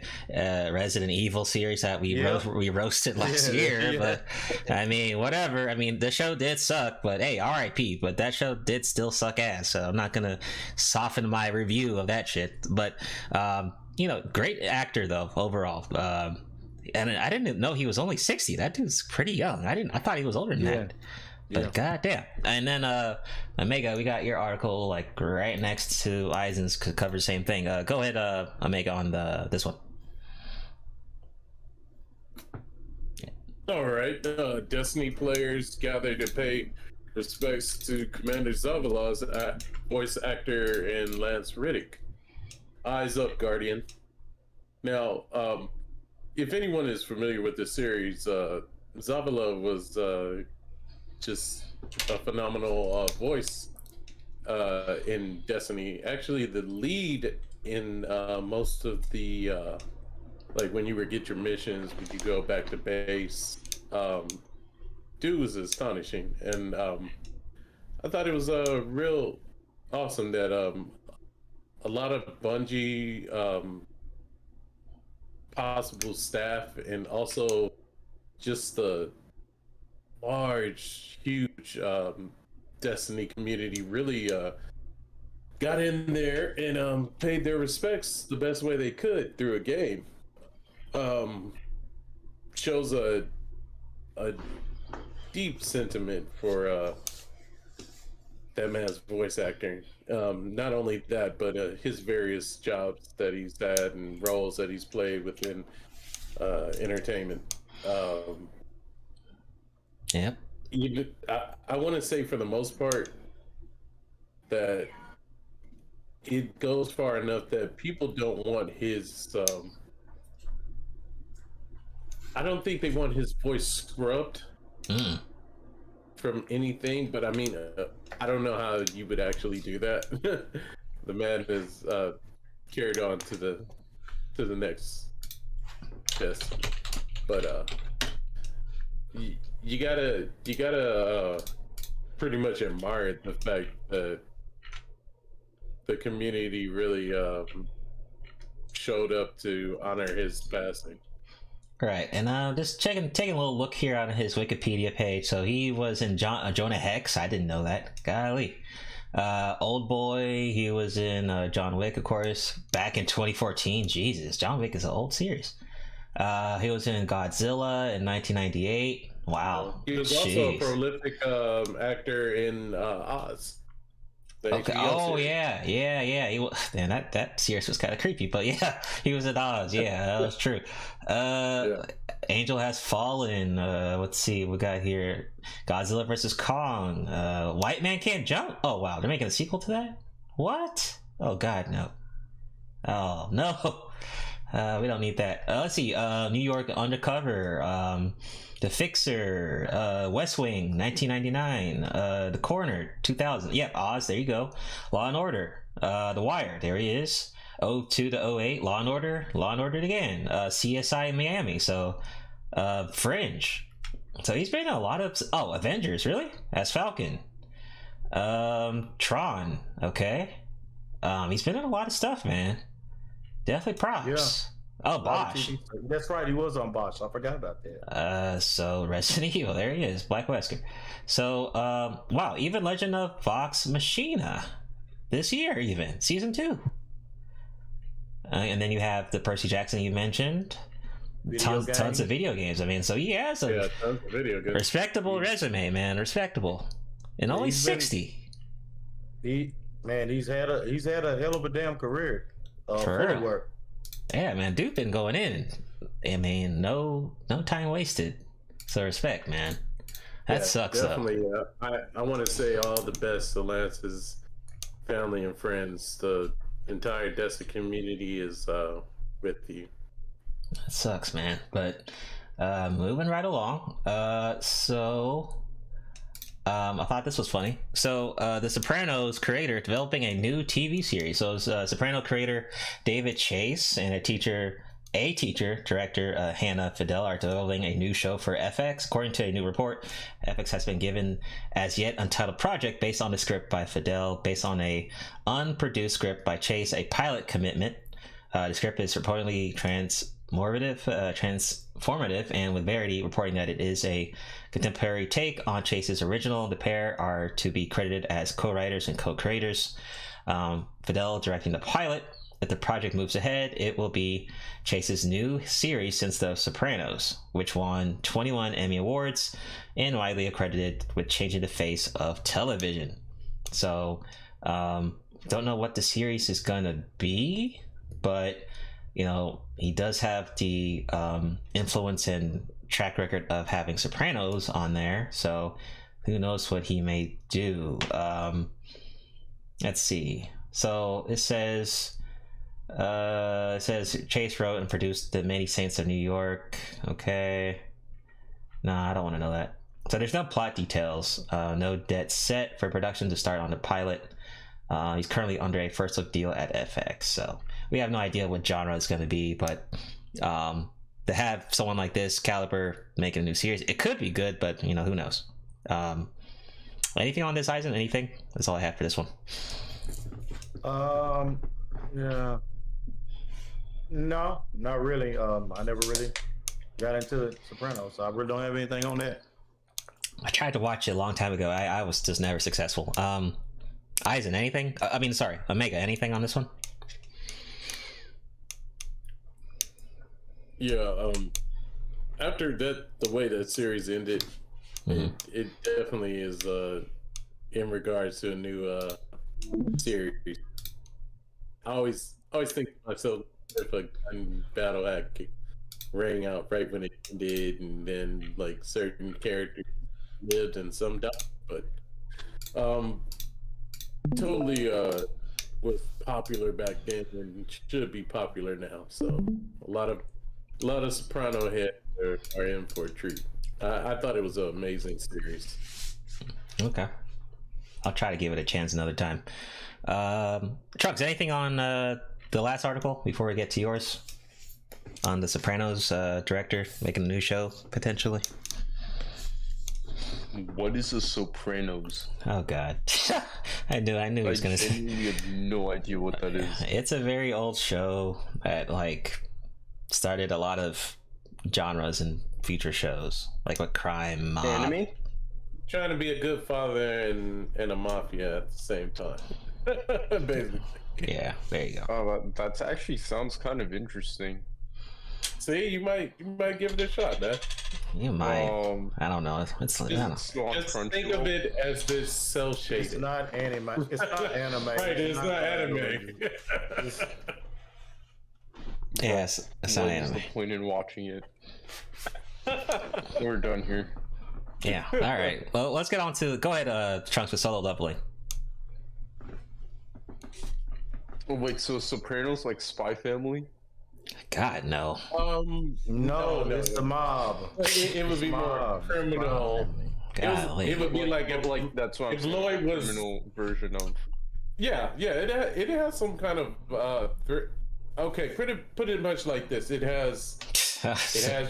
Resident Evil series that we roasted last year. Yeah. But I mean, whatever. I mean, the show did suck, but hey, R.I.P. But that show did still suck ass. So I'm not gonna soften my review of that shit. But great actor though overall. And I didn't know he was only 60. That dude's pretty young. I thought he was older than that. But goddamn. And then Omega, we got your article like right next to Eisen's, cover the same thing. Go ahead, Omega, on this one. All right. Destiny players gather to pay respects to Commander Zavala's voice actor in Lance Reddick. Eyes up, Guardian. Now, if anyone is familiar with the series, Zavala was just a phenomenal voice in Destiny. Actually, the lead in most of the like when you would get your missions, when you go back to base, dude was astonishing, and I thought it was real awesome that a lot of Bungie possible staff and also just the huge Destiny community really got in there and paid their respects the best way they could through a game. Shows a deep sentiment for that man's voice acting. Not only that, but his various jobs that he's had and roles that he's played within entertainment. Yep. I want to say for the most part that it goes far enough that people don't want his I don't think they want his voice scrubbed from anything, but I mean, I don't know how you would actually do that. The man is carried on to the next test, but you gotta pretty much admire the fact that the community really showed up to honor his passing. Right, and just taking a little look here on his Wikipedia page. So he was in Jonah Hex. I didn't know that. Golly. Old Boy. He was in John Wick, of course, back in 2014. Jesus, John Wick is an old series. He was in Godzilla in 1998. Wow. He was also a prolific actor in Oz. Okay. Oh yeah. He was, man, that series was kind of creepy, but yeah, he was in Oz. Yeah, that was true. Angel Has Fallen. Let's see, we got here Godzilla versus Kong. White Man Can't Jump. Oh wow, they're making a sequel to that. What? Oh god, no. Oh no. We don't need that. Let's see. New York Undercover. The Fixer, West Wing, 1999, The Corner, 2000. Yep, Oz, there you go. Law and Order, The Wire, there he is. 02 to 08, Law and Order again. CSI Miami, so Fringe. So he's been in a lot of... Oh, Avengers, really? As Falcon. Tron, okay. He's been in a lot of stuff, man. Definitely props. Yeah. Oh, Bosch. That's right, he was on Bosch. I forgot about that. So Resident Evil, there he is, Black Wesker. So, wow, even Legend of Vox Machina this year, even season 2. And then you have the Percy Jackson you mentioned. Tons of video games. I mean, so he has a tons of video games. Respectable resume, man. Respectable, and only 60. He's had a hell of a damn career. For work. Yeah, man, dude been going in. I mean, no time wasted. So respect, man. That sucks definitely, though. I want to say all the best to Lance's family and friends. The entire Desta community is with you. That sucks, man. But moving right along. I thought this was funny. So the Sopranos creator developing a new TV series. So it's Soprano creator David Chase and a teacher, director Hannah Fidel are developing a new show for FX. According to a new report, FX has been given as yet untitled project based on the script by Fidel, based on a unproduced script by Chase, a pilot commitment. The script is reportedly transformative, and with Verity reporting that it is a contemporary take on Chase's original. The pair are to be credited as co-writers and co-creators. Fidel directing the pilot. If the project moves ahead, it will be Chase's new series since The Sopranos, which won 21 Emmy Awards and widely accredited with changing the face of television. So, don't know what the series is gonna be, but you know, he does have the influence and track record of having Sopranos on there, so who knows what he may do. Let's see. So it says Chase wrote and produced The Many Saints of New York. Okay. Nah, I don't want to know that. So there's no plot details. No debt set for production to start on the pilot. He's currently under a first look deal at FX, so we have no idea what genre it's going to be, but to have someone like this caliber making a new series, it could be good, but you know, who knows. Anything on this, Eisen? Anything? That's all I have for this one. Yeah. No, not really. I never really got into Sopranos, so I really don't have anything on that. I tried to watch it a long time ago. I was just never successful. Eisen, anything? Omega, anything on this one? Yeah, after the way that series ended, it definitely is in regards to a new series. I always think to myself, if a gun battle act rang out right when it ended, and then like certain characters lived and some died, but totally was popular back then and should be popular now. So a lot of Soprano are in for a treat. I thought it was an amazing series. Okay, I'll try to give it a chance another time. Trunks, anything on the last article before we get to yours on the Sopranos director making a new show potentially? What is the Sopranos? Oh God, I knew he was gonna say. I have no idea what that is. It's a very old show that like started a lot of genres and feature shows, like with crime, mob. Anime? Trying to be a good father and a mafia at the same time. Basically. Yeah, there you go. Oh, that actually sounds kind of interesting. See, you might give it a shot, man. You might. I don't know. It's I don't know. Just think of it as this cell shaded. It's not anime. It's not anime. Right, it's not anime. Yes, it's not anime. What's the point in watching it? We're done here. Yeah. All right. Well, let's get on to. Go ahead, Trunks, with solo leveling. Oh, wait, so Sopranos like Spy Family? God, no. No, it's the mob. It would be more criminal. It would be like that's what I'm if saying. Lloyd was Criminal version of. Yeah. It has some kind of okay. Put it much like this. It has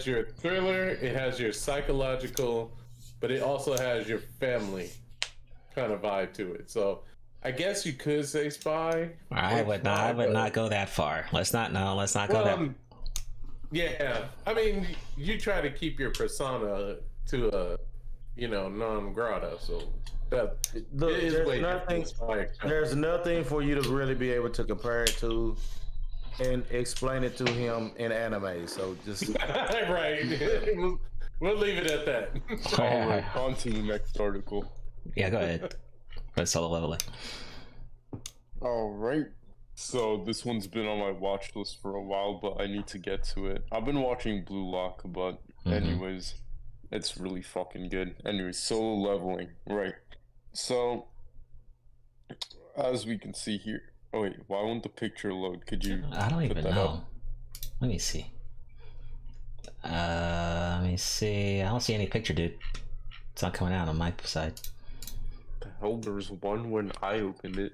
your thriller. It has your psychological, but it also has your family kind of vibe to it. So I guess you could say spy. I would not go that far. Let's not go that. Yeah, I mean, you try to keep your persona to a, non grata. So that there's nothing for you to really be able to compare it to and explain it to him in anime. So just right. We'll leave it at that. All right, on to the next article. Yeah, go ahead. Let's solo leveling. All right. So this one's been on my watch list for a while, but I need to get to it. I've been watching Blue Lock, but anyways, it's really fucking good. Anyways, solo leveling. Right. So, as we can see here. Oh wait, why won't the picture load? Could you I don't even know. Up? Let me see. Let me see. I don't see any picture, dude. It's not coming out on my side. The hell, there was one when I opened it.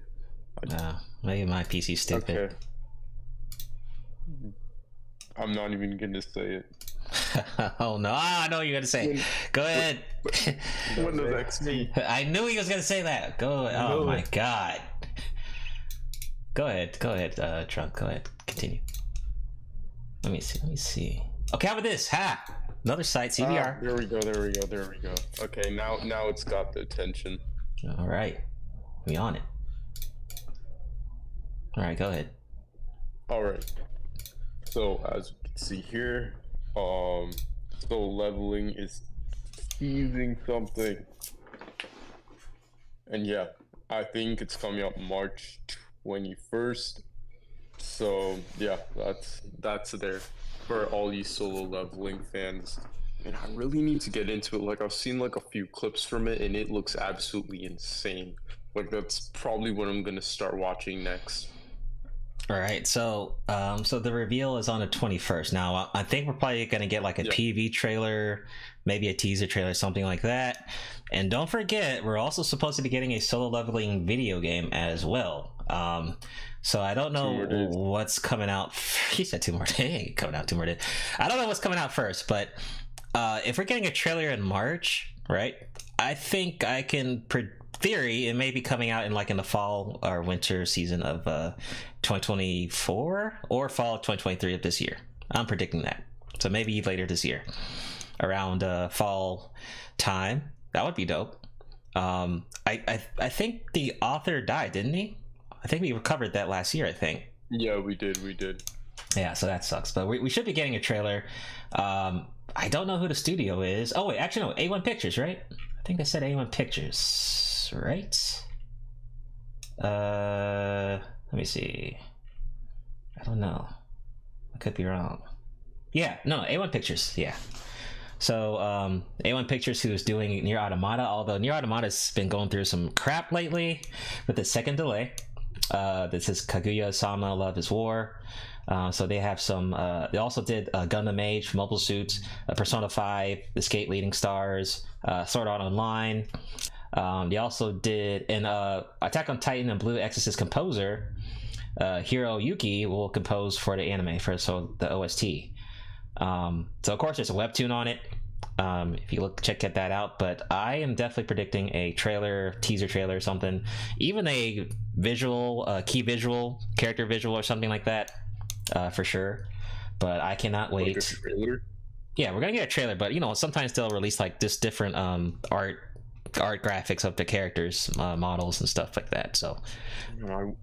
Maybe my PC's stupid. Okay. I'm not even gonna say it. Oh no! I know you're gonna say. Go ahead. Windows XP. I knew he was gonna say that. Go. Oh my god. Go ahead, Trunk. Go ahead. Continue. Let me see. Okay, how about this? Ha! Another site, CBR. There we go. Okay, now it's got the attention. All right, we on it. All right, go ahead. All right. So as you can see here, so leveling is teasing something, and yeah, I think it's coming out March 21st. So yeah, that's there for all you solo leveling fans. And I really need to get into it. Like, I've seen like a few clips from it, and it looks absolutely insane. Like, that's probably what I'm gonna start watching next. All right, so the reveal is on the 21st. Now, I think we're probably gonna get like a PV trailer, maybe a teaser trailer, something like that. And don't forget, we're also supposed to be getting a solo leveling video game as well. So I don't know what's coming out. He said 2 more days. Coming out 2 more days. I don't know what's coming out first, but if we're getting a trailer in March, right? I think I can theory it may be coming out in the fall or winter season of 2024 or fall 2023 of this year. I'm predicting that. So maybe later this year, around fall time. That would be dope. I think the author died, didn't he? I think we covered that last year, I think. Yeah, we did. Yeah, so that sucks. But we should be getting a trailer. I don't know who the studio is. Oh, wait, actually, no, A1 Pictures, right? I think they said A1 Pictures, right? Let me see. I don't know. I could be wrong. Yeah, no, A1 Pictures, yeah. So, A1 Pictures, who's doing Nier Automata, although Nier Automata's been going through some crap lately with the second delay. This is Kaguya-sama Love is War. So they have some. They also did Gundam Age, Mobile Suits, Persona 5, The Skate Leading Stars, Sword Art Online. They also did in Attack on Titan and Blue Exorcist composer Hiro Yuki will compose for the anime for the OST. So of course there's a webtoon on it. If you check that out, but I am definitely predicting a teaser trailer or something, even a visual, key visual, character visual or something like that, for sure. But I cannot wait. Like a trailer? Yeah, we're gonna get a trailer, but sometimes they'll release like just different art graphics of the characters, models and stuff like that. So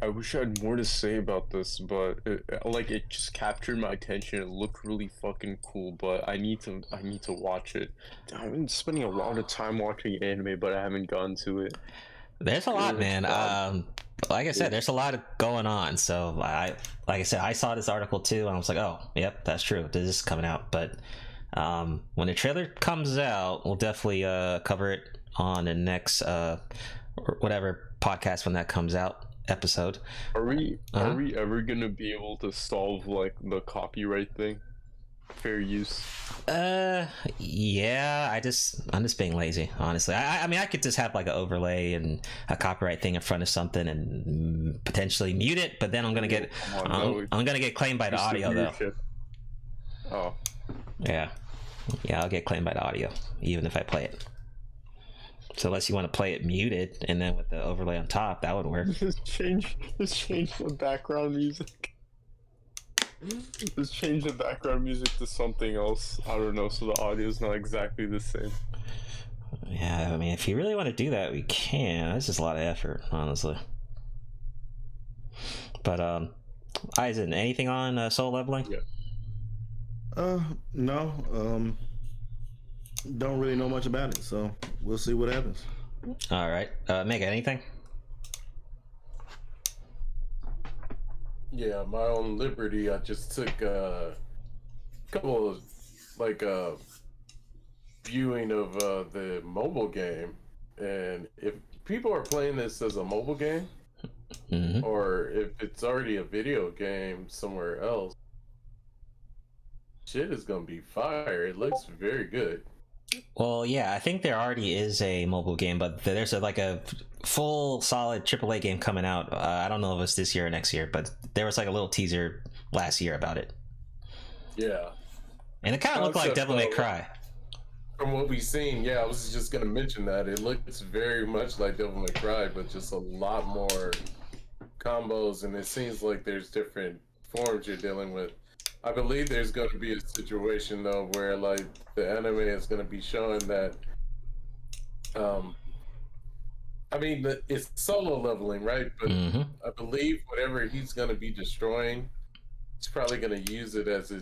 I wish I had more to say about this, but it just captured my attention. It looked really fucking cool, but I need to watch it. I've been spending a lot of time watching anime, but I haven't gotten to it. There's a lot, man. Like I said, there's a lot going on. So I saw this article too, and I was like, oh, yep, that's true. This is coming out. But when the trailer comes out, we'll definitely cover it on the next whatever podcast when that comes out episode. Are we ever gonna be able to solve like the copyright thing? Fair use. Yeah, I'm just being lazy, honestly. I mean I could just have like an overlay and a copyright thing in front of something and potentially mute it, but then I'm gonna get claimed by the audio though. Oh. Yeah, I'll get claimed by the audio even if I play it. So unless you want to play it muted and then with the overlay on top, that would work. Just change the background music. Just change the background music to something else. I don't know, so the audio is not exactly the same. Yeah, I mean, if you really want to do that, we can. That's just a lot of effort, honestly. But Aizen, anything on Soul Leveling? Yeah. No. Don't really know much about it, so we'll see what happens. All right, Mega, anything? Yeah, my own liberty. I just took a couple of viewing of the mobile game, and if people are playing this as a mobile game, or if it's already a video game somewhere else, shit is gonna be fire. It looks very good. Well, yeah, I think there already is a mobile game, but there's a full solid AAA game coming out. I don't know if it's this year or next year, but there was like a little teaser last year about it. Yeah. And it kind of looked like Devil May Cry. From what we've seen, yeah, I was just going to mention that. It looks very much like Devil May Cry, but just a lot more combos, and it seems like there's different forms you're dealing with. I believe there's going to be a situation though where like the anime is going to be showing that I mean it's solo leveling, right? But I believe whatever he's going to be destroying, he's probably going to use it as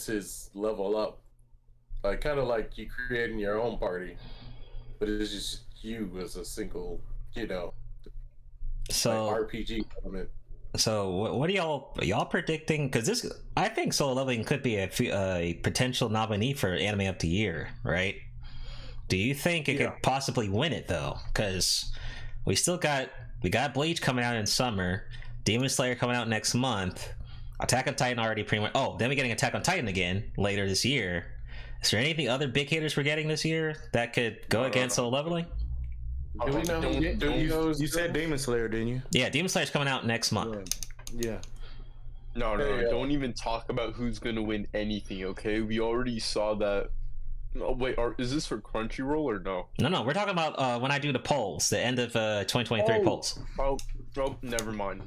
his level up, like kind of like you creating your own party, but it's just you as a single, so like RPG element. So what are y'all predicting? Because I think Solo Leveling could be a potential nominee for Anime of the Year, right? Do you think it could possibly win it though? Because we got Bleach coming out in summer, Demon Slayer coming out next month, Attack on Titan already pretty much. Oh, then we're getting Attack on Titan again later this year. Is there anything other big hitters we're getting this year that could go against Solo Leveling? Do we know You said Demon Slayer, didn't you? Yeah, Demon Slayer's coming out next month. Yeah. No, don't even talk about who's gonna win anything, okay? We already saw that. Oh, wait, is this for Crunchyroll or no? No, we're talking about when I do the polls, the end of 2023 polls. Oh, never mind.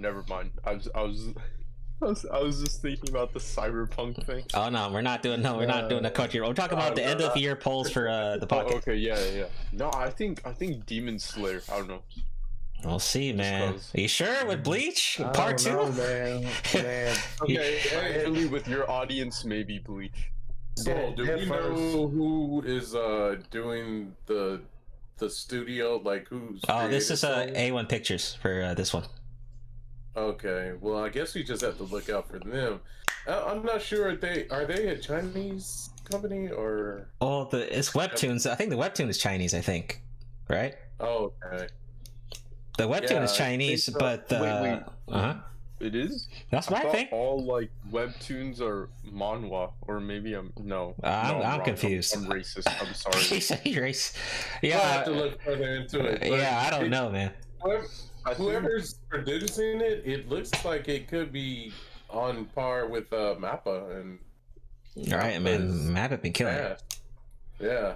I was just thinking about the Cyberpunk thing. Oh no, we're not doing the Crunchyroll. We're talking about the end of the year polls for the podcast. Oh, okay, yeah. No, I think Demon Slayer. I don't know. We'll see, man. Are you sure with Bleach Part 2? Man. Okay, actually, with your audience, maybe Bleach. So, do we know who is doing the studio? Like who's? Oh, this is A1 Pictures for this one. Okay, well, I guess we just have to look out for them. I'm not sure. Are they a Chinese company or? Oh, it's Webtoons. I think the Webtoon is Chinese. I think, right? Oh, okay. The webtoon is Chinese, but wait. uh-huh. It is? That's what I think. All like webtoons are manhwa, or maybe I'm I'm wrong. confused. I'm racist. I'm sorry. He's racist. Yeah, I'll have to look further into it. Yeah, I don't know, man. Whoever's producing it, it looks like it could be on par with Mappa and. All right, man. Mappa been killing it. Yeah.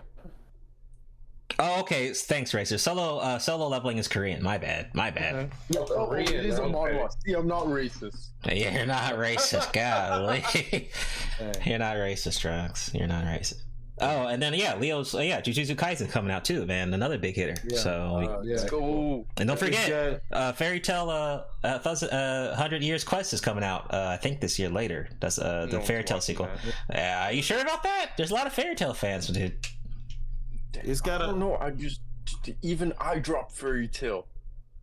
Oh, okay. Thanks, Racer. Solo leveling is Korean. My bad. Korean, it is a manhwa. See, I'm not racist. Yeah, you're not racist. Golly. You're not racist, Trunks. You're not racist. Oh, and then Leo's Jujutsu Kaisen coming out too, man. Another big hitter. Yeah. So Let's go. And don't forget, Fairy Tail 100 Years Quest is coming out. I think this year later. That's the Fairy Tail sequel. Are you sure about that? There's a lot of Fairy Tail fans, dude. It's got. I don't know. Even I dropped Fairy Tail.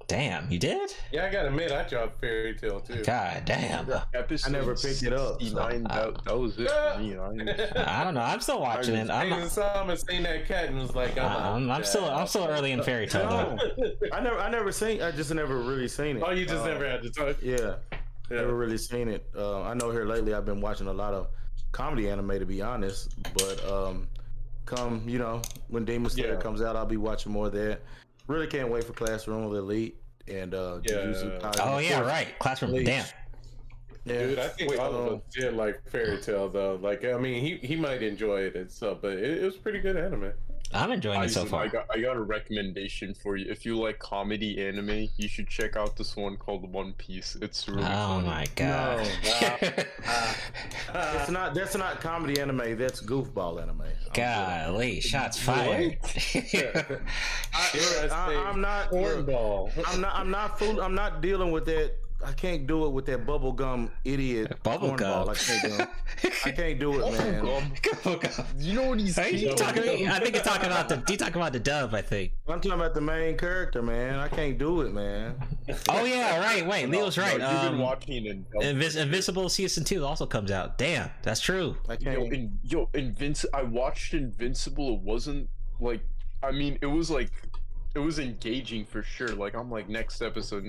Damn, you did? Yeah, I gotta admit, I dropped Fairy Tail too. God damn. Episode I never picked it up. So. That was it for me. I don't know. I'm still watching it. I seen that cat and was like, I'm still early in Fairy Tail though. I just never really seen it. Oh, you just never had to talk. Yeah, never really seen it. I know here lately I've been watching a lot of comedy anime, to be honest. But come when Demon Slayer comes out, I'll be watching more of that. Really can't wait for Classroom of the Elite and Jujutsu Kaisen. Oh yeah, right. Classroom. Damn. Yeah. Dude, I think all of us did like Fairy Tail though. Like, I mean, he might enjoy it and stuff, but it was pretty good anime. I'm enjoying it so far. I got a recommendation for you. If you like comedy anime, you should check out this one called One Piece. It's really funny. Oh my god. No. That's not comedy anime. That's goofball anime. Golly, shots fired. I'm not cornball. I'm not dealing with that. I can't do it with that bubblegum idiot. Bubblegum. I can't do it, man. Bubblegum. You know what he's talking about? I think you're talking about the dub. I think I'm talking about the main character, man. I can't do it, man. Oh yeah, right. Wait, Leo's right. You've been watching Invincible season 2 also comes out. Damn, that's true. I can't. I watched Invincible. It wasn't like. I mean, it was engaging for sure. Like, I'm like next episode,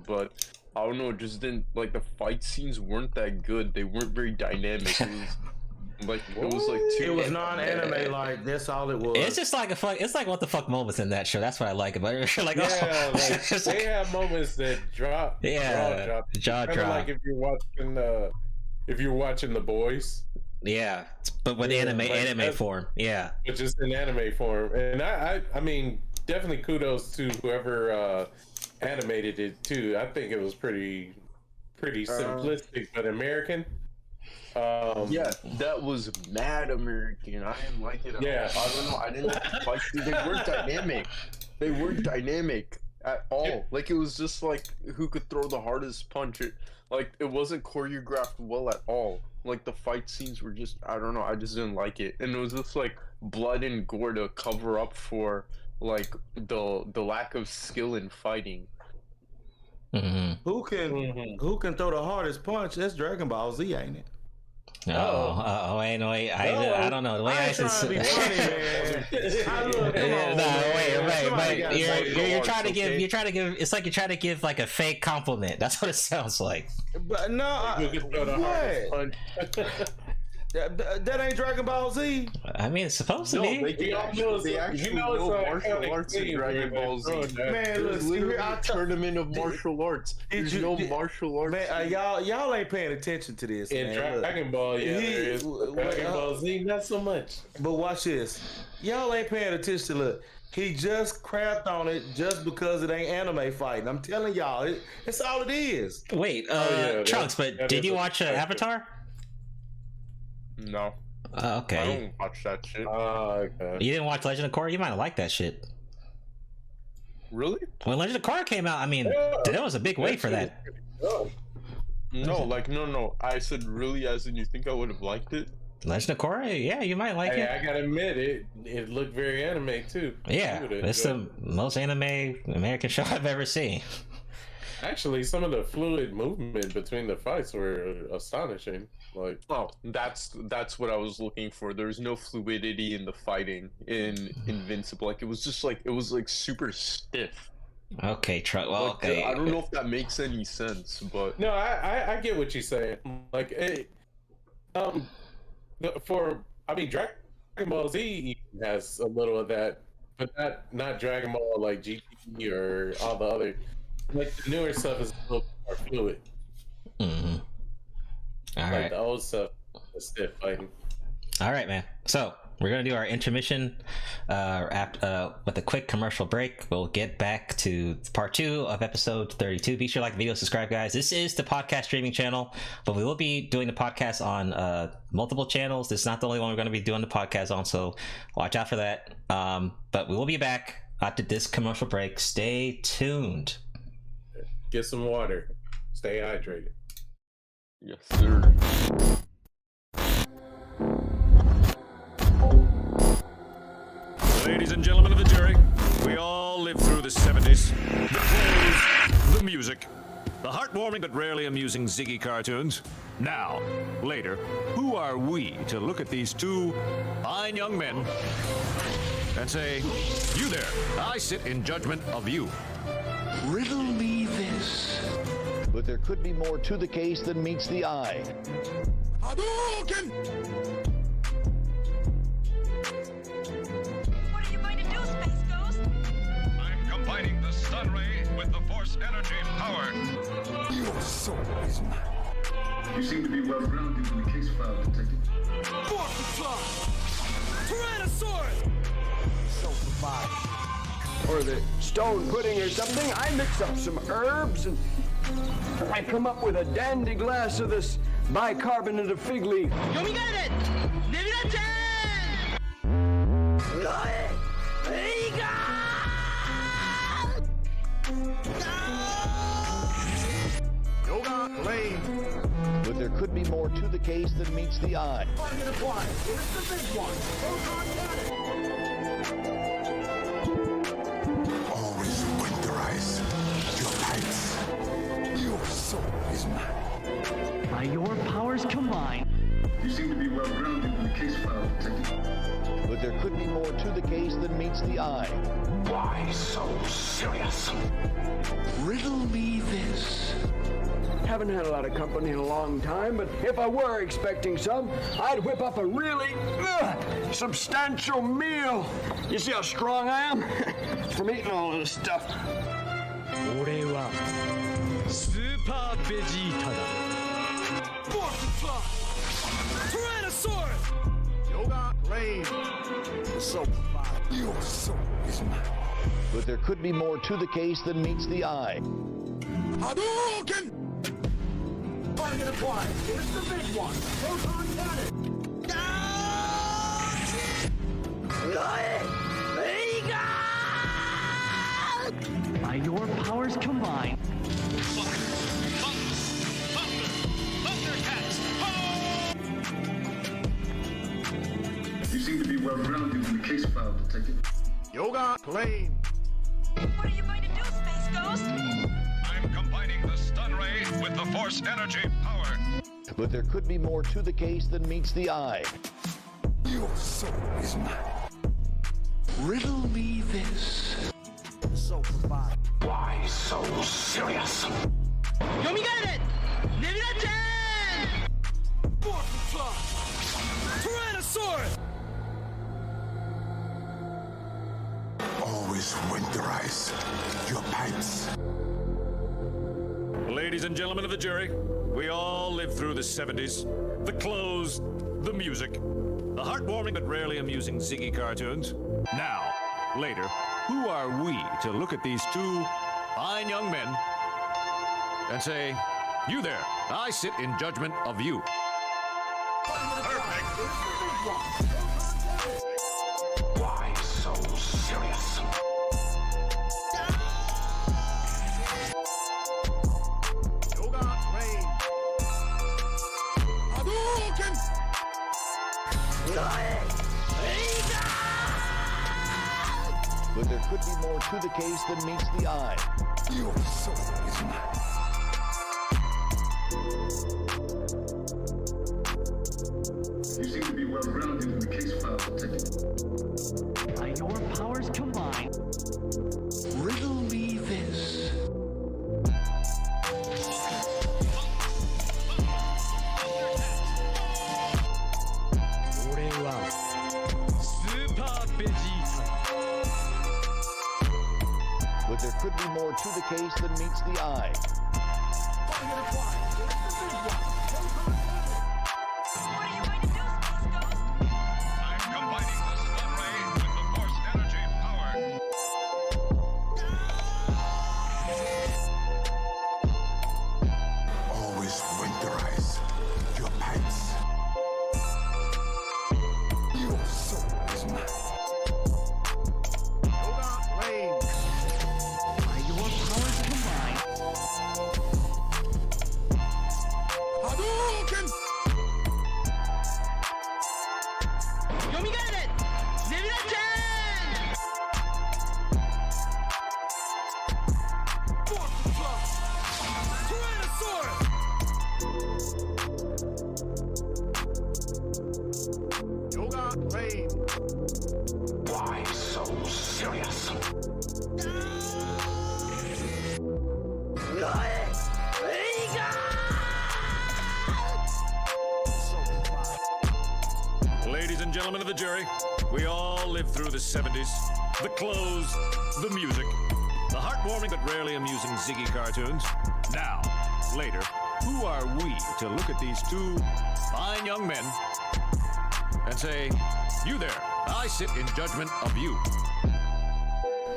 but I don't know, it just didn't, like, the fight scenes weren't that good. They weren't very dynamic. It was non-anime, like, that's all it was. It's just like it's like what the fuck moments in that show. That's what I like about it. Like, they have moments that drop. Yeah, jaw drop. Like if you're watching The Boys. Yeah, but with anime form. Yeah, but just in anime form. And I mean, definitely kudos to whoever animated it too. I think it was pretty simplistic but American. Yeah, that was mad American. I didn't like it at all. I don't know. I didn't like they weren't dynamic. They weren't dynamic at all. Like, it was just like who could throw the hardest punch. It wasn't choreographed well at all. Like, the fight scenes were just, I don't know, I just didn't like it. And it was just like blood and gore to cover up for like the lack of skill in fighting. Mm-hmm. Who can throw the hardest punch? That's Dragon Ball Z, ain't it? Wait, I don't know. The way I trying to be funny, man. You're trying to give. It's like you're trying to give like a fake compliment. That's what it sounds like. But no, that ain't Dragon Ball Z. I mean, it's supposed to be. They actually know martial arts in Dragon Ball Z. Man, look, literally a tournament of martial arts. There's no martial arts. Man, y'all ain't paying attention to this. In Dragon Ball, there is. Dragon Ball Z, not so much. But watch this. Y'all ain't paying attention. Look, he just crapped on it just because it ain't anime fighting. I'm telling y'all, it's all it is. Wait, Trunks, but did you watch Avatar? No. Okay. I don't watch that shit. Okay. You didn't watch Legend of Korra? You might have liked that shit. Really? When Legend of Korra came out, I mean, there was a big wait for that. No. I said really, as in you think I would have liked it? Legend of Korra? Yeah, you might like it. I gotta admit, it looked very anime too. Yeah, it's the most anime American show I've ever seen. Actually, some of the fluid movement between the fights were astonishing. Like, that's what I was looking for. There's no fluidity in the fighting in Invincible. Like, it was just like super stiff. Okay, well, okay. I don't know if that makes any sense, but No, I get what you're saying. Like, Dragon Ball Z has a little of that, but not Dragon Ball like GT or all the other. Like the newer stuff is a little more fluid. Mm-hmm. All right. The old stuff is stiff fighting. All right, man. So we're gonna do our intermission with a quick commercial break. We'll get back to part 2 of episode 32. Be sure to like the video, subscribe, guys. This is the podcast streaming channel, but we will be doing the podcast on multiple channels. This is not the only one we're going to be doing the podcast on, so watch out for that. But we will be back after this commercial break. Stay tuned. Get some water. Stay hydrated. yes, sir. Ladies and gentlemen of the jury, we all lived through the 70s. The clothes, the music, the heartwarming but rarely amusing Ziggy cartoons. Now, later, who are we to look at these two fine young men and say, you there, I sit in judgment of you. Riddle me this. But there could be more to the case than meets the eye. Hadouken! What are you going to do, Space Ghost? I'm combining the stun ray with the force energy power. Your soul is mine. You seem to be well grounded in the case file, Detective. Or the stone pudding or something. I mix up some herbs and I come up with a dandy glass of this bicarbonate of fig leaf. But there could be more to the case than meets the eye. Always winterize your pipes. Your soul is mine. By your powers combined. You seem to be well grounded in the case file, Detective. But there could be more to the case than meets the eye. Why so serious? Riddle me this. Haven't had a lot of company in a long time, but if I were expecting some, I'd whip up a really substantial meal. You see how strong I am? From eating all of this stuff. 俺はスーパーベジータだ。Your soul is mine. But there could be more to the case than meets the eye. Hadouken! Target applied. It's the big one. Proton cannon. By your powers combined. You seem to be well grounded in the case file, Detective. What are you going to do, Space Ghost? I'm combining the stun ray with the force energy power. But there could be more to the case than meets the eye. Your soul is mine. Riddle me this. Why so serious? Always winterize your pipes. Ladies and gentlemen of the jury, we all lived through the 70s. The clothes, the music, the heartwarming but rarely amusing Ziggy cartoons. Now, later, who are we to look at these two fine young men and say, you there, I sit in judgment of you. Why so serious? Hadouken! But there could be more to the case than meets the eye. Your soul is mine. You seem to be well grounded in the case file, Detective. By your powers combined. Riddle me this. more to the case than meets the eye. I'm combining the stun ray with the force energy power. Always winterize your pipes. Your soul is mine. By your powers combined, Hadouken! Why so serious? Ladies and gentlemen of the jury, we all lived through the 70s. The clothes, the music, the heartwarming but rarely amusing Ziggy cartoons. Now, later, who are we to look at these two fine young men and say, you there, I sit in judgment of you.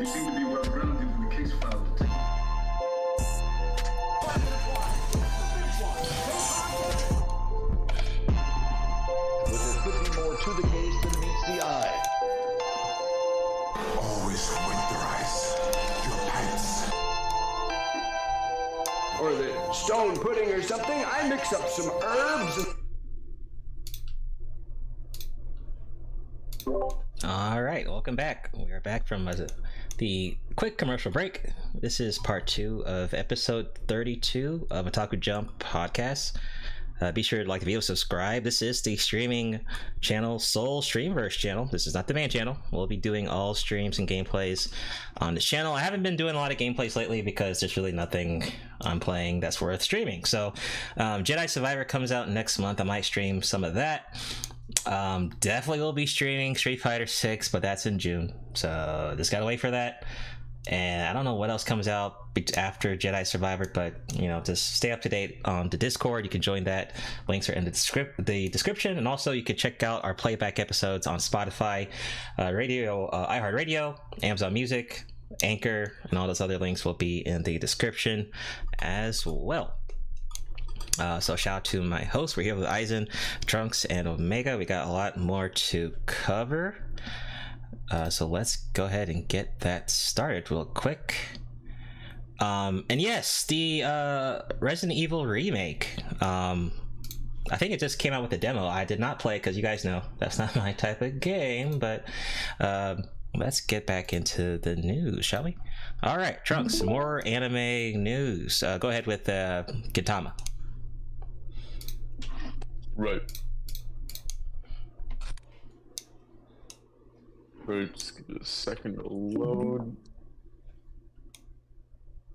You seem to be well grounded in the case file detective. But there could be more to the case than meets the eye. Always winterize your pipes. Or the stone pudding or something. I mix up some herbs and... All right, welcome back. We are back from the quick commercial break. This is part 2 of episode 32 of Otaku Jump podcast. Be sure to like the video, subscribe. This is the streaming channel, Soul Streamverse channel. This is not the main channel. We'll be doing all streams and gameplays on this channel. I haven't been doing a lot of gameplays lately because there's really nothing I'm playing that's worth streaming. So Jedi Survivor comes out next month. I might stream some of that. Definitely will be streaming Street Fighter 6, but that's in June, so just gotta wait for that. And I don't know what else comes out after Jedi Survivor, but you know, just stay up to date on the Discord. You can join that. Links are in the description, and also you can check out our playback episodes on Spotify, radio, iHeartRadio, Amazon Music, Anchor, and all those other links will be in the description as well. So shout out to my hosts. We're here with Aizen, Trunks, and Omega. We got a lot more to cover. So let's go ahead and get that started real quick. And yes, the Resident Evil remake. I think it just came out with a demo. I did not play it because you guys know that's not my type of game. But let's get back into the news, shall we? All right, Trunks, more anime news. Go ahead with Gintama. Right. Right, just give it a second to load.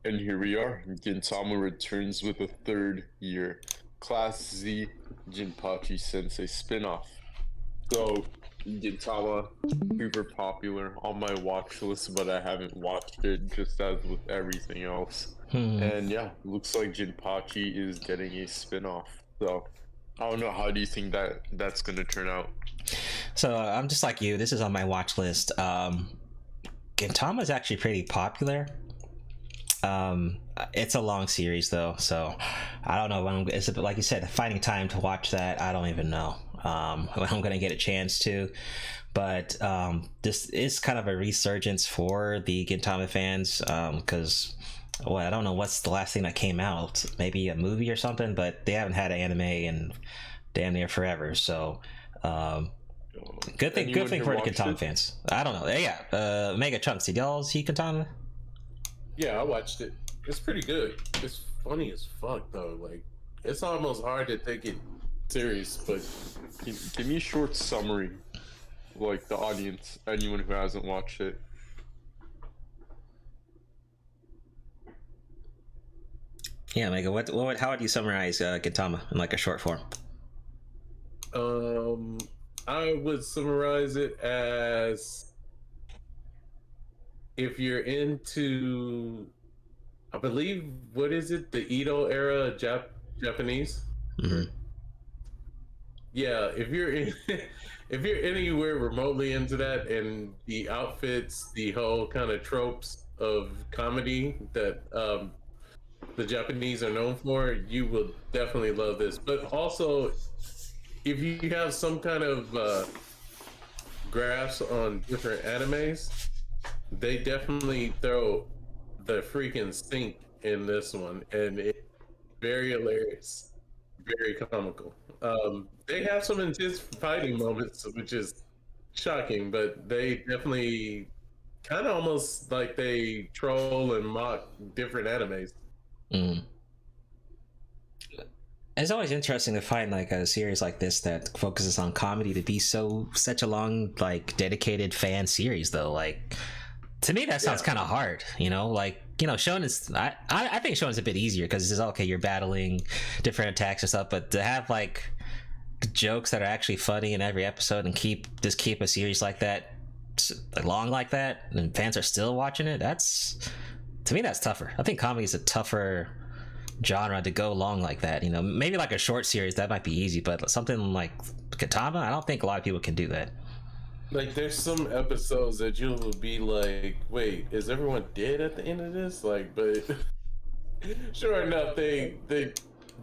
And here we are. Gintama returns with a third year. Class Z Jinpachi Sensei spin-off. So, Gintama, super popular on my watch list, but I haven't watched it, just as with everything else. And yeah, looks like Jinpachi is getting a spin-off. So, I don't know, how do you think that's gonna turn out? So I'm just like you. This is on my watch list. Gintama is actually pretty popular. It's a long series though, so I don't know when it's like you said, finding time to watch that. I don't even know when I'm gonna get a chance to. But this is kind of a resurgence for the Gintama fans because. Well, I don't know what's the last thing that came out. Maybe a movie or something, but they haven't had an anime in damn near forever. So, good thing for the Gintama fans. I don't know. Yeah, Mega Chunks. Did y'all see Gintama? Yeah, I watched it. It's pretty good. It's funny as fuck though. Like, it's almost hard to take it serious. But give me a short summary, like the audience, anyone who hasn't watched it. Yeah, Mega. How would you summarize Gintama in like a short form? I would summarize it as if you're into I believe, what is it? The Edo era Japanese. Mm-hmm. Yeah, if you're if you're anywhere remotely into that, and the outfits, the whole kind of tropes of comedy that the Japanese are known for, you will definitely love this. But also, if you have some kind of grasp on different animes, they definitely throw the freaking stink in this one, and it's very hilarious, very comical. They have some intense fighting moments, which is shocking, but they definitely kind of almost like they troll and mock different animes. Mm. It's always interesting to find like a series like this that focuses on comedy to be such a long, like, dedicated fan series, though. Like, to me that sounds kind of hard, you know. Like, you know, Shonen's I think Shonen's a bit easier because it's okay, you're battling different attacks and stuff, but to have like jokes that are actually funny in every episode and keep a series like that long like that, and fans are still watching it, to me that's tougher. I think comedy is a tougher genre to go long like that. You know, maybe like a short series that might be easy, but something like Katama, I don't think a lot of people can do that. Like, there's some episodes that you'll be like, wait, is everyone dead at the end of this? Like, but sure enough, they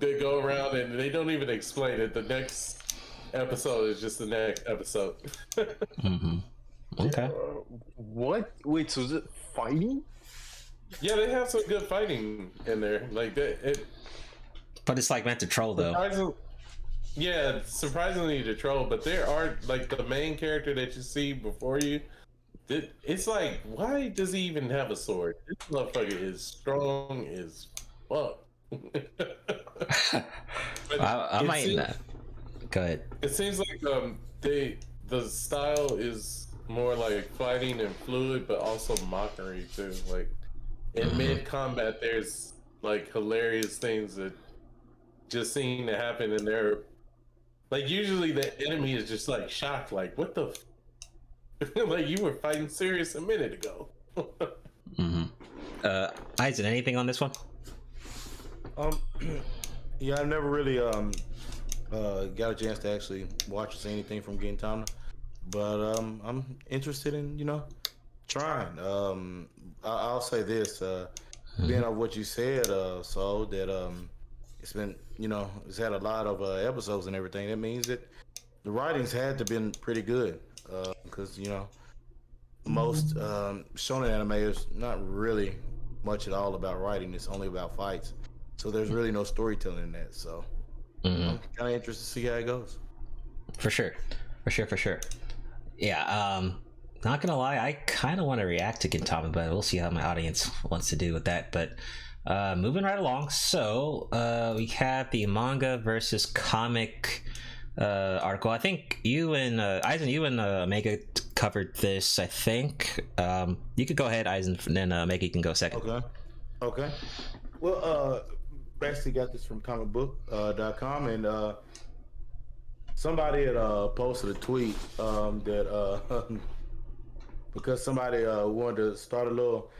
go around and they don't even explain it. The next episode is just the next episode. Mm-hmm. Okay. What? Wait, so is it fighting? Yeah, they have some good fighting in there. Like that. But it's like meant to troll, though. Yeah, surprisingly to troll, but there are, like, the main character that you see before you, it's like, why does he even have a sword? This motherfucker is strong as fuck. I might not. Go ahead. It seems like the style is more like fighting and fluid, but also mockery too. Like, in mid-combat, there's like hilarious things that just seem to happen, and they're like, usually the enemy is just like shocked, like, what the like, you were fighting serious a minute ago. Aizen, anything on this one? Yeah, I've never really got a chance to actually watch or see anything from Gintama, but I'm interested in, you know, trying. I'll say this, being on what you said, so that it's been, you know, it's had a lot of episodes and everything. That means that the writings had to been pretty good, because, you know, most shonen anime is not really much at all about writing. It's only about fights, so there's really no storytelling in that. So I'm kind of interested to see how it goes. For sure. Yeah, not gonna lie, I kind of want to react to Gintama, but we'll see how my audience wants to do with that. But moving right along, so we have the manga versus comic article. I think you and Aizen, you and Omega covered this, I think. You could go ahead, Aizen, and then Omega, you can go second. Okay. Well, basically got this from comicbook.com, and somebody had posted a tweet that because somebody wanted to start a little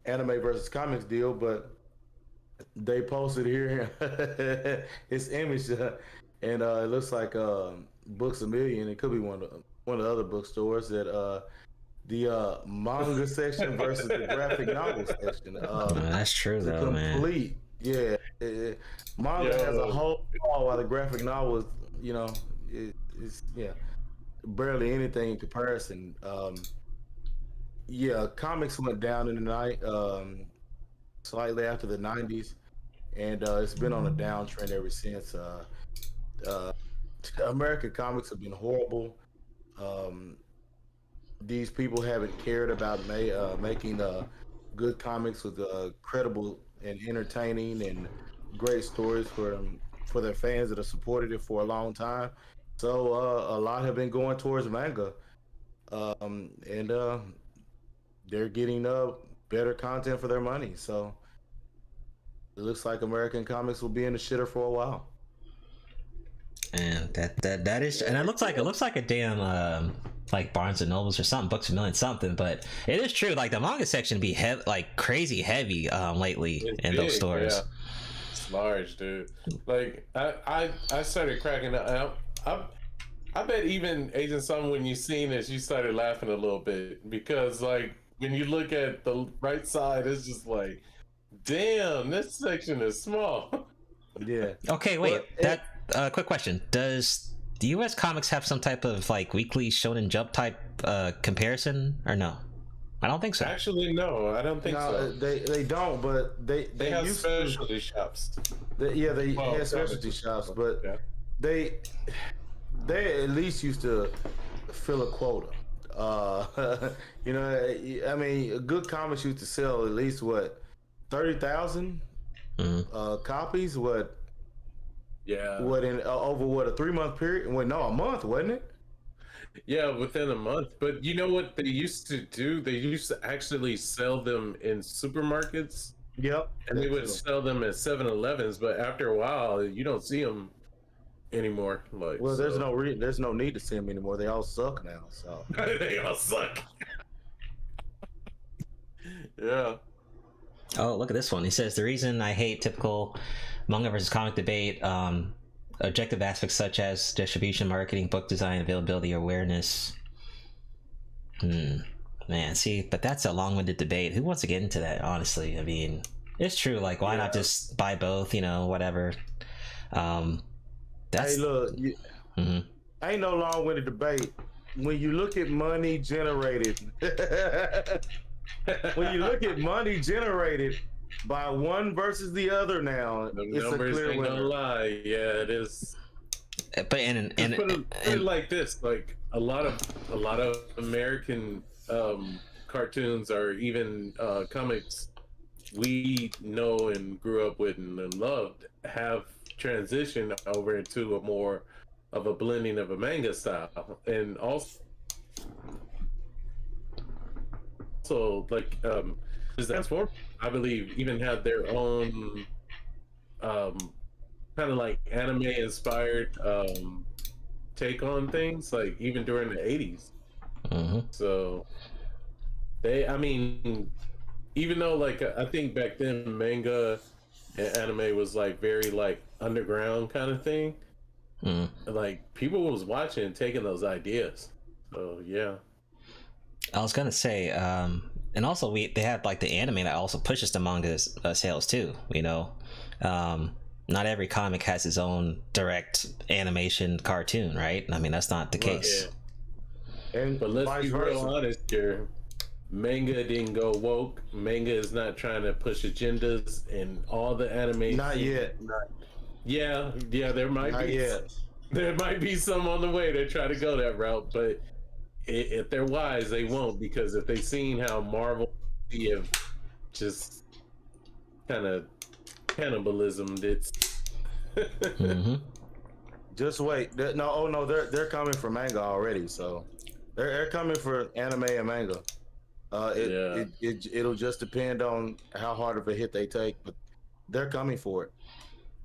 anime versus comics deal, but they posted here his image, and it looks like Books A Million. It could be one of the other bookstores that the manga section versus the graphic novel section. That's true, though, complete, man. Yeah, manga has a whole wall, while the graphic novel is, you know, it's barely anything in comparison. Comics went down in the night, slightly after the 90s, and it's been on a downtrend ever since. American comics have been horrible. These people haven't cared about making good comics with credible and entertaining and great stories for their fans that have supported it for a long time. So a lot have been going towards manga, and they're getting better content for their money. So it looks like American comics will be in the shitter for a while. And that is, and it looks like a damn like Barnes and Nobles or something, Books a Million something. But it is true, like the manga section be like crazy heavy lately in those stores. Yeah. It's large, dude. Like I started cracking up. I bet even Agent Sun, when you seen this, you started laughing a little bit because like when you look at the right side, it's just like, damn, this section is small. Yeah. Okay, wait. Quick question: does the U.S. Comics have some type of like weekly Shonen Jump type comparison, or no? I don't think so. Actually, no, I don't think so. They don't, but they have used specialty shops. They have specialty shops, but they at least used to fill a quota. You know, I mean, good comics used to sell at least what 30,000 copies. What? Yeah. What in over what a 3-month period? Well, no, a month, wasn't it? Yeah, within a month. But you know what they used to do? They used to actually sell them in supermarkets. Yep. And they would sell them at 7-Elevens, but after a while, you don't see them anymore. Like, well, there's no need to see them anymore. They all suck now. So they all suck. Yeah. Oh, look at this one. He says the reason I hate typical manga versus comic debate, objective aspects such as distribution, marketing, book design, availability, awareness. Man, see, but that's a long-winded debate. Who wants to get into that? Honestly, I mean, it's true. Like, why not just buy both? You know, whatever. That's. Hey, look, ain't no long-winded debate. When you look at money generated, when you look at money generated by one versus the other, now it's a clear winner. Don't lie. Yeah, it is. But put it like this: like a lot of American cartoons or even comics we know and grew up with and loved have transitioned over into a more of a blending of a manga style, and also like Transform, I believe, even had their own kind of like anime inspired take on things, like even during the 80s. So I mean, even though like I think back then manga and anime was like very like underground kind of thing, like people was watching and taking those ideas. So yeah, I was gonna say, and also they have like the anime that also pushes the manga sales too. You know, not every comic has its own direct animation cartoon, right? I mean, that's not the case. Yeah. But let's be real honest here. Manga didn't go woke. Manga is not trying to push agendas, and all the animation. Not yet. Yeah, there might not be. Yet. There might be some on the way to try to go that route, but if they're wise, they won't, because if they've seen how Marvel have just kind of cannibalism, it's. Just wait. They're coming for manga already, so they're coming for anime and manga. It'll just depend on how hard of a hit they take, but they're coming for it.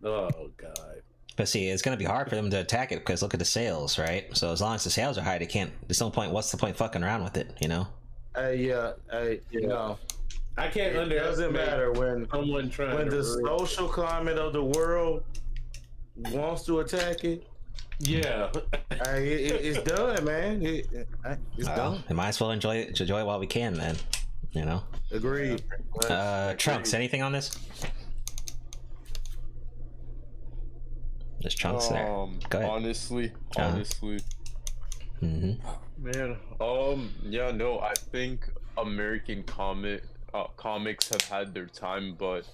Oh God. But see, it's gonna be hard for them to attack it because look at the sales, right? So as long as the sales are high, they can't. There's no point. What's the point fucking around with it, you know? You know, I can't underestimate. It doesn't matter when the social climate of the world wants to attack it. Yeah, it's done, man. It's done. We might as well enjoy it while we can, man. You know. Agreed. Trunks, anything on this? There's Trunks there. Go ahead. Honestly. Man, yeah, no, I think American comics have had their time, but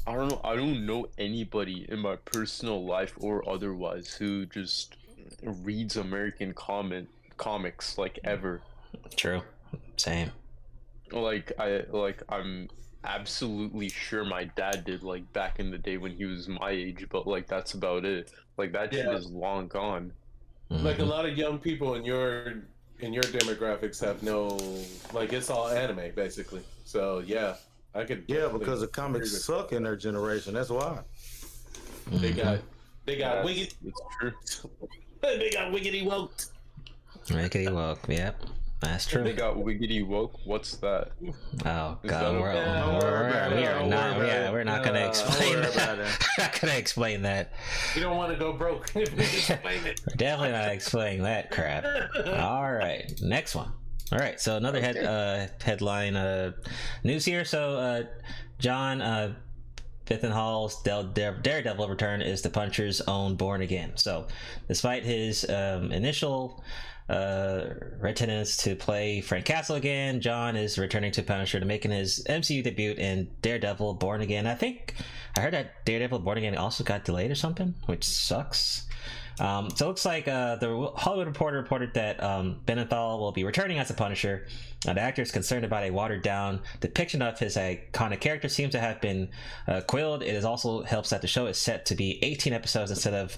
I don't know anybody in my personal life or otherwise who just reads American comics like ever. True. Same. I'm absolutely sure my dad did, like back in the day when he was my age, but like that's about it. Like that shit is long gone. Like a lot of young people in your demographics have no, like it's all anime basically. So yeah, I could. Yeah, because the comics suck in their generation. That's why. They got wicked. It's true. They got wiggity woke. Wiggity woke. Yep, that's true. They got wiggity woke. What's that? Oh god, we're not gonna explain that. We're not gonna explain that. You don't want to go broke. Explain it. We're definitely not explaining that crap. All right, next one. All right, so another headline news here. So John Bithlenhall's Daredevil return is the Punisher's own Born Again. So despite his initial reticence to play Frank Castle again, John is returning to Punisher to making his MCU debut in Daredevil Born Again. I think I heard that Daredevil Born Again also got delayed or something, which sucks. So it looks like the Hollywood Reporter reported that Bithlenhall will be returning as a Punisher. The actor is concerned about a watered-down depiction of his iconic character seems to have been quilled. It also helps that the show is set to be 18 episodes instead of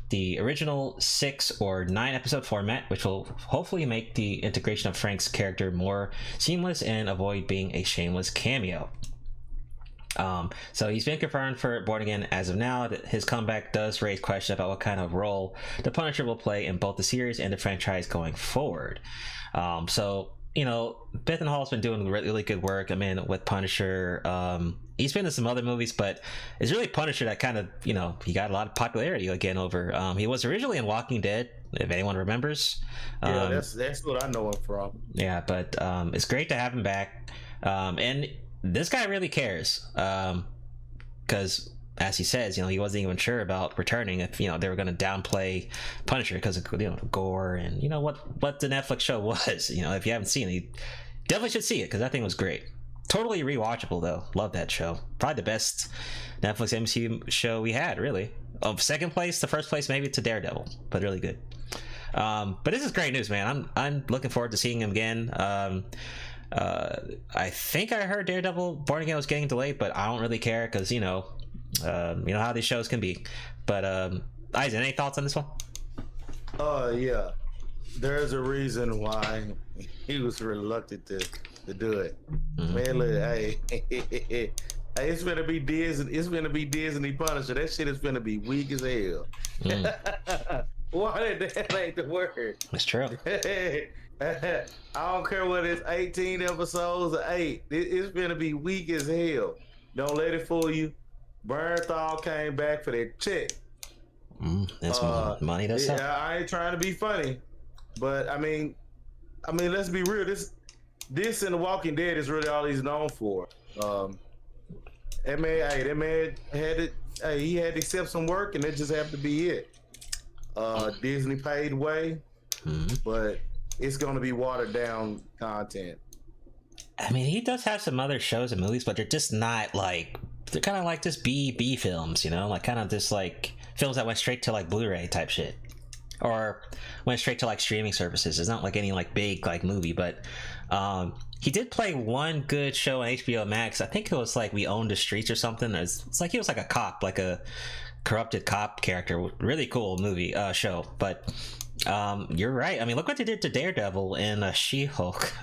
the original 6 or 9 episode format, which will hopefully make the integration of Frank's character more seamless and avoid being a shameless cameo. So he's been confirmed for Born Again as of now. His comeback does raise questions about what kind of role the Punisher will play in both the series and the franchise going forward. So, you know, Bithlenhall's been doing really good work. I mean, with Punisher, he's been in some other movies, but it's really Punisher that kind of, you know, he got a lot of popularity again over. He was originally in Walking Dead, if anyone remembers. Yeah, that's what I know him from. Yeah, but it's great to have him back. And this guy really cares, because as he says, you know, he wasn't even sure about returning if, you know, they were going to downplay Punisher because of, you know, gore and, you know, what the Netflix show was. You know, if you haven't seen it, you definitely should see it because that thing was great. Totally rewatchable though. Love that show. Probably the best Netflix MCU show we had, really. Of second place to first place, maybe to Daredevil, but really good. But this is great news, man. I'm looking forward to seeing him again. I think I heard Daredevil Born Again was getting delayed, but I don't really care because you know how these shows can be. But Eisen, any thoughts on this one? Yeah, there's a reason why he was reluctant to do it. Man, look, hey, it's gonna be Disney. It's gonna be Disney Punisher. That shit is gonna be weak as hell. Why that ain't the word? That's true. I don't care whether it's 18 episodes or 8. It's gonna be weak as hell. Don't let it fool you. Bernthal came back for that check. That's money. That's yeah. I ain't trying to be funny, but I mean, let's be real. This and The Walking Dead is really all he's known for. That man had it. Hey, he had to accept some work, and that just happened to be it. Disney paid way, but it's going to be watered down content. I mean, he does have some other shows and movies, but they're just not like, they're kind of like just B films, you know, like kind of just like films that went straight to like Blu-ray type shit, or went straight to like streaming services. It's not like any like big like movie, but he did play one good show on HBO Max. I think it was like We Own the Streets or something. It's like he was like a cop, like a corrupted cop character. Really cool movie show, but you're right. I mean, look what they did to Daredevil and She-Hulk.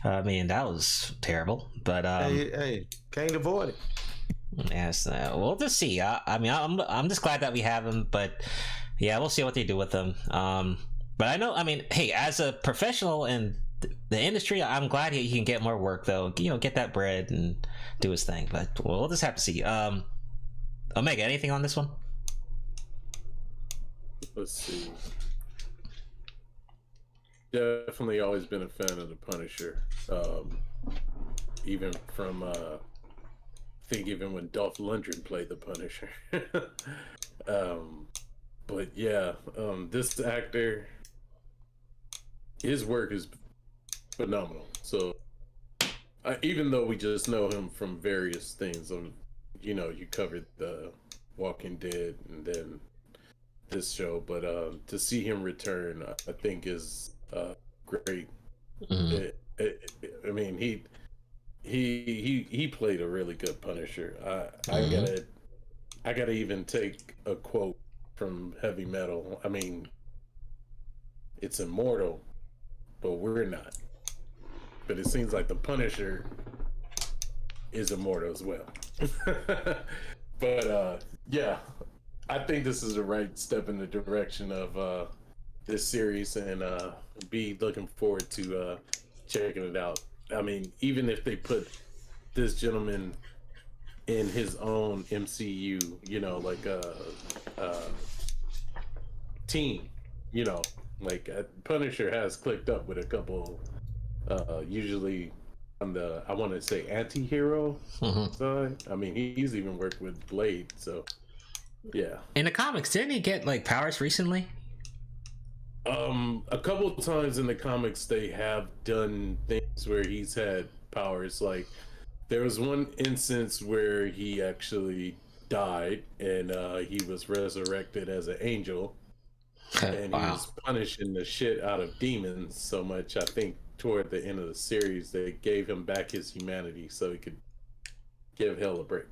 I mean, that was terrible. But hey, can't avoid it. Yes, we'll just see. I mean, I'm just glad that we have him, but yeah, we'll see what they do with him. But I know, I mean, hey, as a professional in the industry, I'm glad he can get more work, though. You know, get that bread and do his thing. But we'll just have to see. Omega, anything on this one? Let's see. Definitely always been a fan of the Punisher. Even from I think even when Dolph Lundgren played the Punisher. But yeah, this actor, his work is phenomenal. So even though we just know him from various things, you know, you covered the Walking Dead and then this show, but to see him return, I think is great. I mean, he played a really good Punisher. I gotta even take a quote from Heavy Metal. I mean, it's immortal, but we're not. But it seems like the Punisher is immortal as well. But yeah, I think this is the right step in the direction of this series and be looking forward to checking it out. I mean, even if they put this gentleman in his own MCU, you know, like team, you know, like Punisher has clicked up with a couple, usually on the, I want to say, anti-hero side. I mean, he's even worked with Blade, so yeah. In the comics, didn't he get like powers recently? A couple of times in the comics, they have done things where he's had powers. Like there was one instance where he actually died and he was resurrected as an angel. And he was punishing the shit out of demons so much. I think toward the end of the series, they gave him back his humanity so he could give hell a break.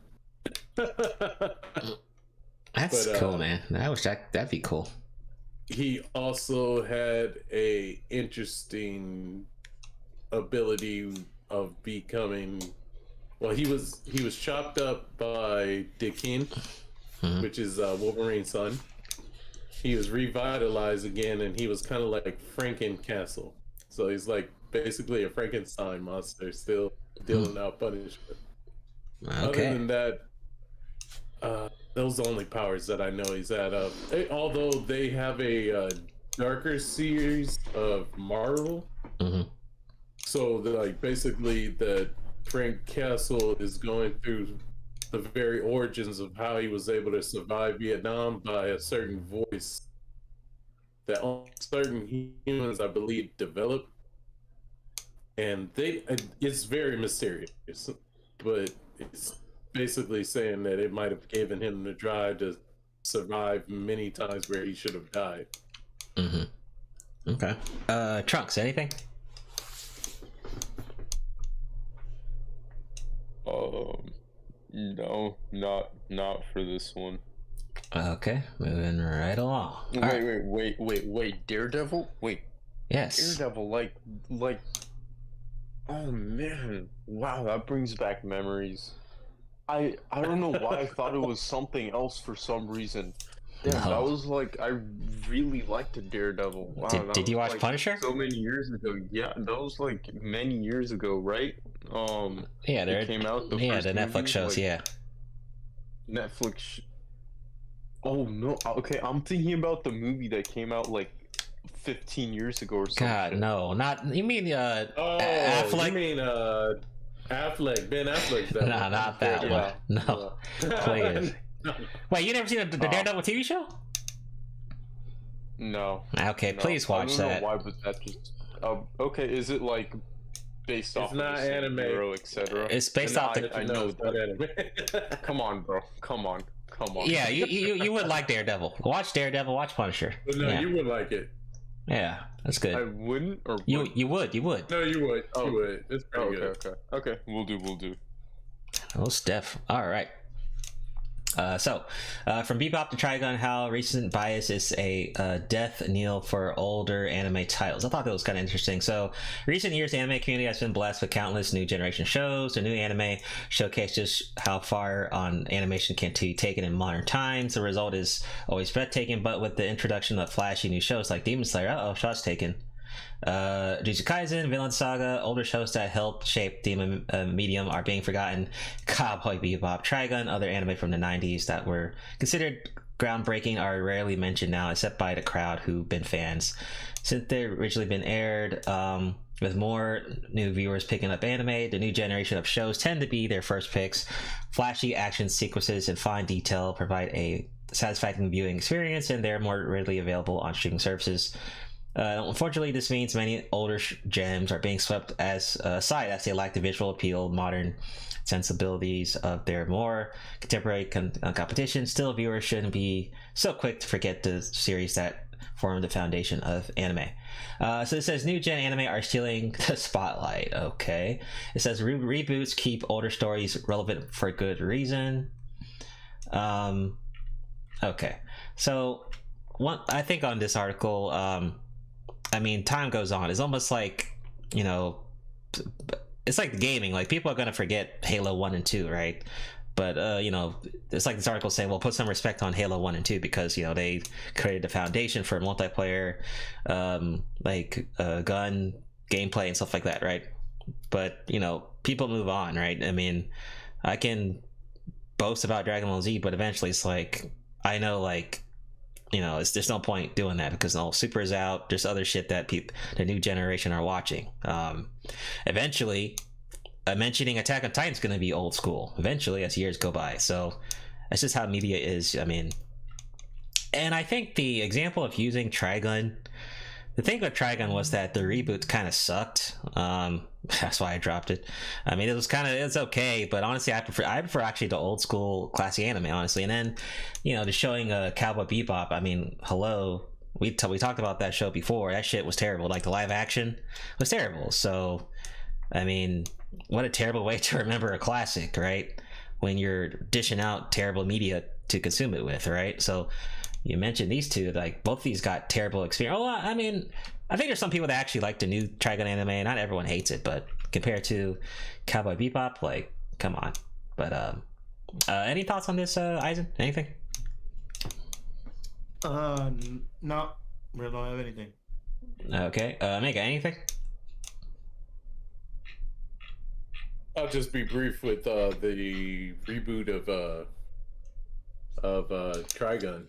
That's cool, man. I wish that'd be cool. He also had a interesting ability of becoming. Well, he was chopped up by Dickin, which is Wolverine's son. He was revitalized again, and he was kind of like Frankencastle. So he's like basically a Frankenstein monster, still dealing out punishment. Okay. Other than that, those are the only powers that I know he's had. Although they have a darker series of Marvel, so like basically the Frank Castle is going through the very origins of how he was able to survive Vietnam by a certain voice that only certain humans, I believe, develop, and it's very mysterious, but it's basically saying that it might have given him the drive to survive many times where he should have died. Okay. Trunks, anything? No, not for this one. Okay, moving right along. Wait, Daredevil? Wait. Yes. Daredevil, like oh man. Wow, that brings back memories. I don't know why I thought it was something else for some reason. Yeah, that was like, I really liked the Daredevil. Wow, did you watch like Punisher? So many years ago. Yeah, that was like many years ago, right? Yeah, it came out. The Netflix movie, shows, like, yeah. Netflix. Oh no. Okay, I'm thinking about the movie that came out like 15 years ago or something. God, no, not you mean Affleck? You mean Affleck? Ben Affleck's that? No, not that one. No, please. Wait, you never seen the Daredevil TV show? No. Okay, please watch that. I don't know why, but that just. Okay, is it like based off? It's not anime, etc. It's based off the. I know it's not anime. Come on, bro. Come on. Yeah, you would like Daredevil. Watch Daredevil. Watch Punisher. But no, you would like it. Yeah, that's good. I wouldn't, or you would. You would. No, you would. You would. It's pretty good. Okay. We'll do. Oh, Steph. All right. So, from Bebop to Trigun, how recent bias is a death knell for older anime titles. I thought that was kind of interesting. So, recent years, the anime community has been blessed with countless new generation shows. The new anime showcase just how far on animation can be taken in modern times. The result is always breathtaking, but with the introduction of flashy new shows like Demon Slayer, shots taken. Jujutsu Kaisen, Vinland Saga, older shows that helped shape the medium are being forgotten. Cowboy Bebop, Trigun, other anime from the 90s that were considered groundbreaking are rarely mentioned now, except by the crowd who've been fans. Since they've originally been aired, with more new viewers picking up anime, the new generation of shows tend to be their first picks. Flashy action sequences and fine detail provide a satisfying viewing experience, and they're more readily available on streaming services. Unfortunately, this means many older gems are being swept aside as they lack the visual appeal, modern sensibilities of their more contemporary competition. Still, viewers shouldn't be so quick to forget the series that formed the foundation of anime. So it says new gen anime are stealing the spotlight. Okay. It says reboots keep older stories relevant for good reason. Okay. So I think on this article, I mean, time goes on. It's almost like, it's like gaming. Like, people are going to forget Halo 1 and 2, right? But you know, it's like this article saying, well, put some respect on Halo 1 and 2 because, you know, they created the foundation for multiplayer, gun gameplay and stuff like that, right? But, you know, people move on, right? I mean, I can boast about Dragon Ball Z, but eventually it's like, I know, like, you know, there's no point doing that because no, Super is out. There's other shit that the new generation are watching. Eventually, mentioning Attack on Titan is going to be old school. Eventually, as years go by. So that's just how media is. I mean, and I think the example of using Trigun, the thing with Trigun was that the reboot kind of sucked. That's why I dropped it. I mean, it's okay, but honestly, I prefer actually the old school classic anime, honestly. And then, you know, just showing Cowboy Bebop. I mean, hello, we talked about that show before. That shit was terrible. Like the live action was terrible. So, I mean, what a terrible way to remember a classic, right? When you're dishing out terrible media to consume it with, right? So you mentioned these two, like both of these got terrible experience. Well, I mean, I think there's some people that actually like the new Trigun anime. Not everyone hates it, but compared to Cowboy Bebop, like, come on. But any thoughts on this, Eisen? Anything? No, really don't have anything. Okay, Mega, anything? I'll just be brief with the reboot of Trigun.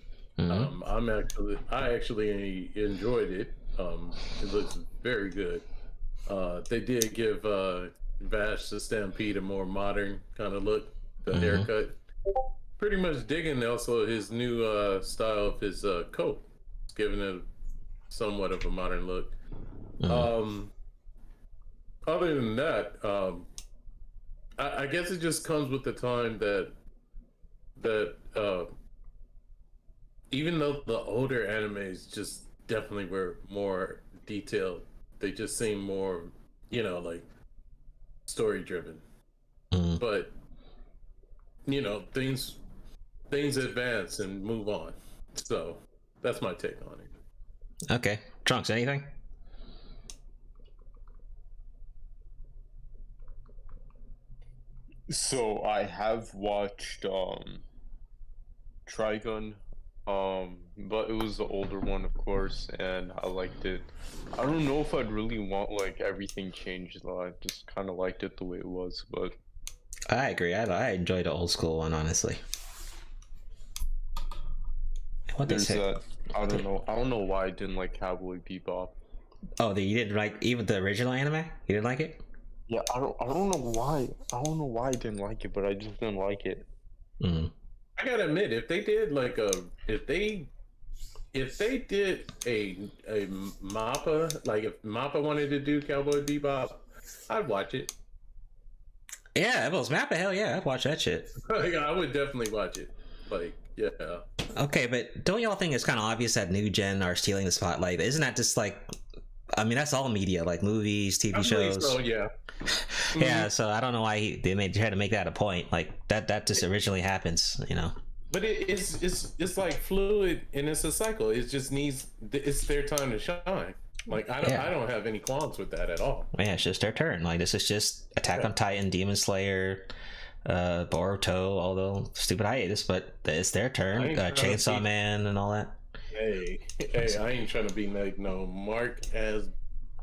I actually enjoyed it. It looks very good. They did give Vash the Stampede a more modern kind of look. The haircut, pretty much digging also his new style of his coat. It's giving it somewhat of a modern look. Other than that, I guess it just comes with the time that even though the older animes just definitely were more detailed, they just seem more, you know, like story driven. But you know, things advance and move on. So that's my take on it. Okay, Trunks, anything? So I have watched Trigun, but it was the older one, of course, and I liked it. I don't know if I'd really want like everything changed though. I just kind of liked it the way it was. But I agree. I enjoyed the old school one, honestly. What there's that. I don't know why I didn't like Cowboy Bebop. Oh, you didn't like even the original anime? You didn't like it? Yeah, I don't know why. I don't know why I didn't like it, but I just didn't like it. I gotta admit, if they did like if they did a MAPPA, like if MAPPA wanted to do Cowboy Bebop, I'd watch it. Yeah, if it was MAPPA, hell yeah, I'd watch that shit. Yeah, I would definitely watch it. Like, yeah. Okay, but don't y'all think it's kind of obvious that new gen are stealing the spotlight? Isn't that just like, I mean, that's all media, like movies, TV shows. So, yeah. Yeah, so I don't know why they try to make that a point. Like that just originally happens, you know. But it's like fluid and it's a cycle. It just needs, it's their time to shine. Like I don't have any qualms with that at all. Yeah, it's just their turn. Like this is just Attack on Titan, Demon Slayer, Boruto, although stupid hiatus, but it's their turn. Chainsaw Man and all that. Hey, I ain't trying to be like no Mark as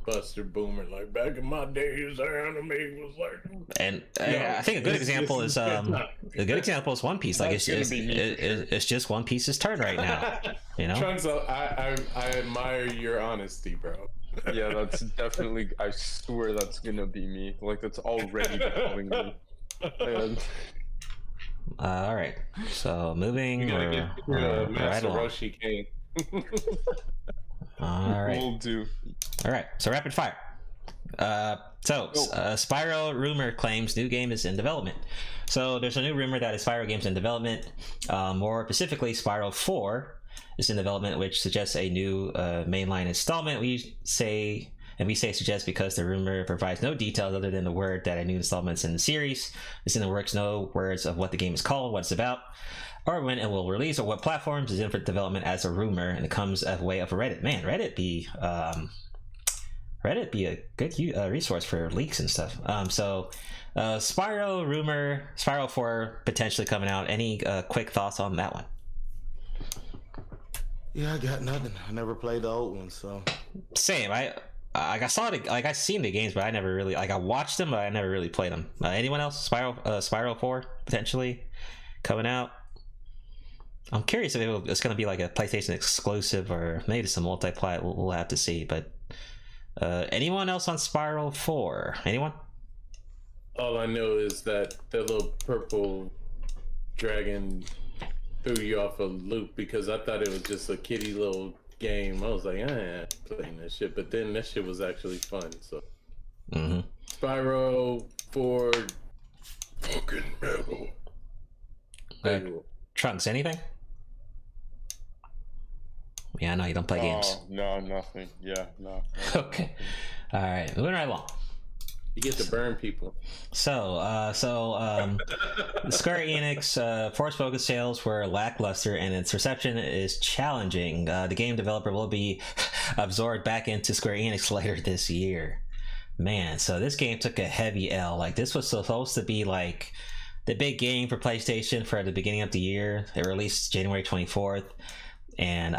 Buster Boomer. Like back in my days, our anime was like. And I think a good example is One Piece. Like it's just One Piece's turn right now. You know. Trunks, I admire your honesty, bro. Yeah, that's definitely. I swear that's gonna be me. Like that's already becoming me. And... all right. So moving right along. All right. Will do. All right. So rapid fire. Spyro rumor claims new game is in development. So there's a new rumor that a Spyro game's in development. More specifically, Spyro 4 is in development, which suggests a new mainline installment. We say suggests because the rumor provides no details other than the word that a new installment is in the series. It's in the works, no words of what the game is called, what it's about, or when it will release, or what platforms is in for development as a rumor, and it comes as a way of Reddit. Man, Reddit Reddit be a good resource for leaks and stuff. So Spyro 4 potentially coming out. Any quick thoughts on that one? Yeah, I got nothing. I never played the old one, so same. I saw it, like I seen the games, but I never really I watched them, but I never really played them. Anyone else? Spyro 4 potentially coming out. I'm curious if it's going to be like a PlayStation exclusive or maybe some multiplayer. We'll have to see. But anyone else on Spyro 4? Anyone? All I know is that little purple dragon threw you off a loop because I thought it was just a kiddie little game. I was like, playing that shit. But then that shit was actually fun. So Spyro 4 fucking metal. Trunks, anything? Yeah, I know you don't play games. No, nothing. Yeah, no. Okay. All right, moving right along. You get to burn people. So Square Enix Forspoken sales were lackluster and its reception is challenging. The game developer will be absorbed back into Square Enix later this year. Man, so this game took a heavy L. Like, this was supposed to be like the big game for PlayStation for the beginning of the year. It released January 24th. And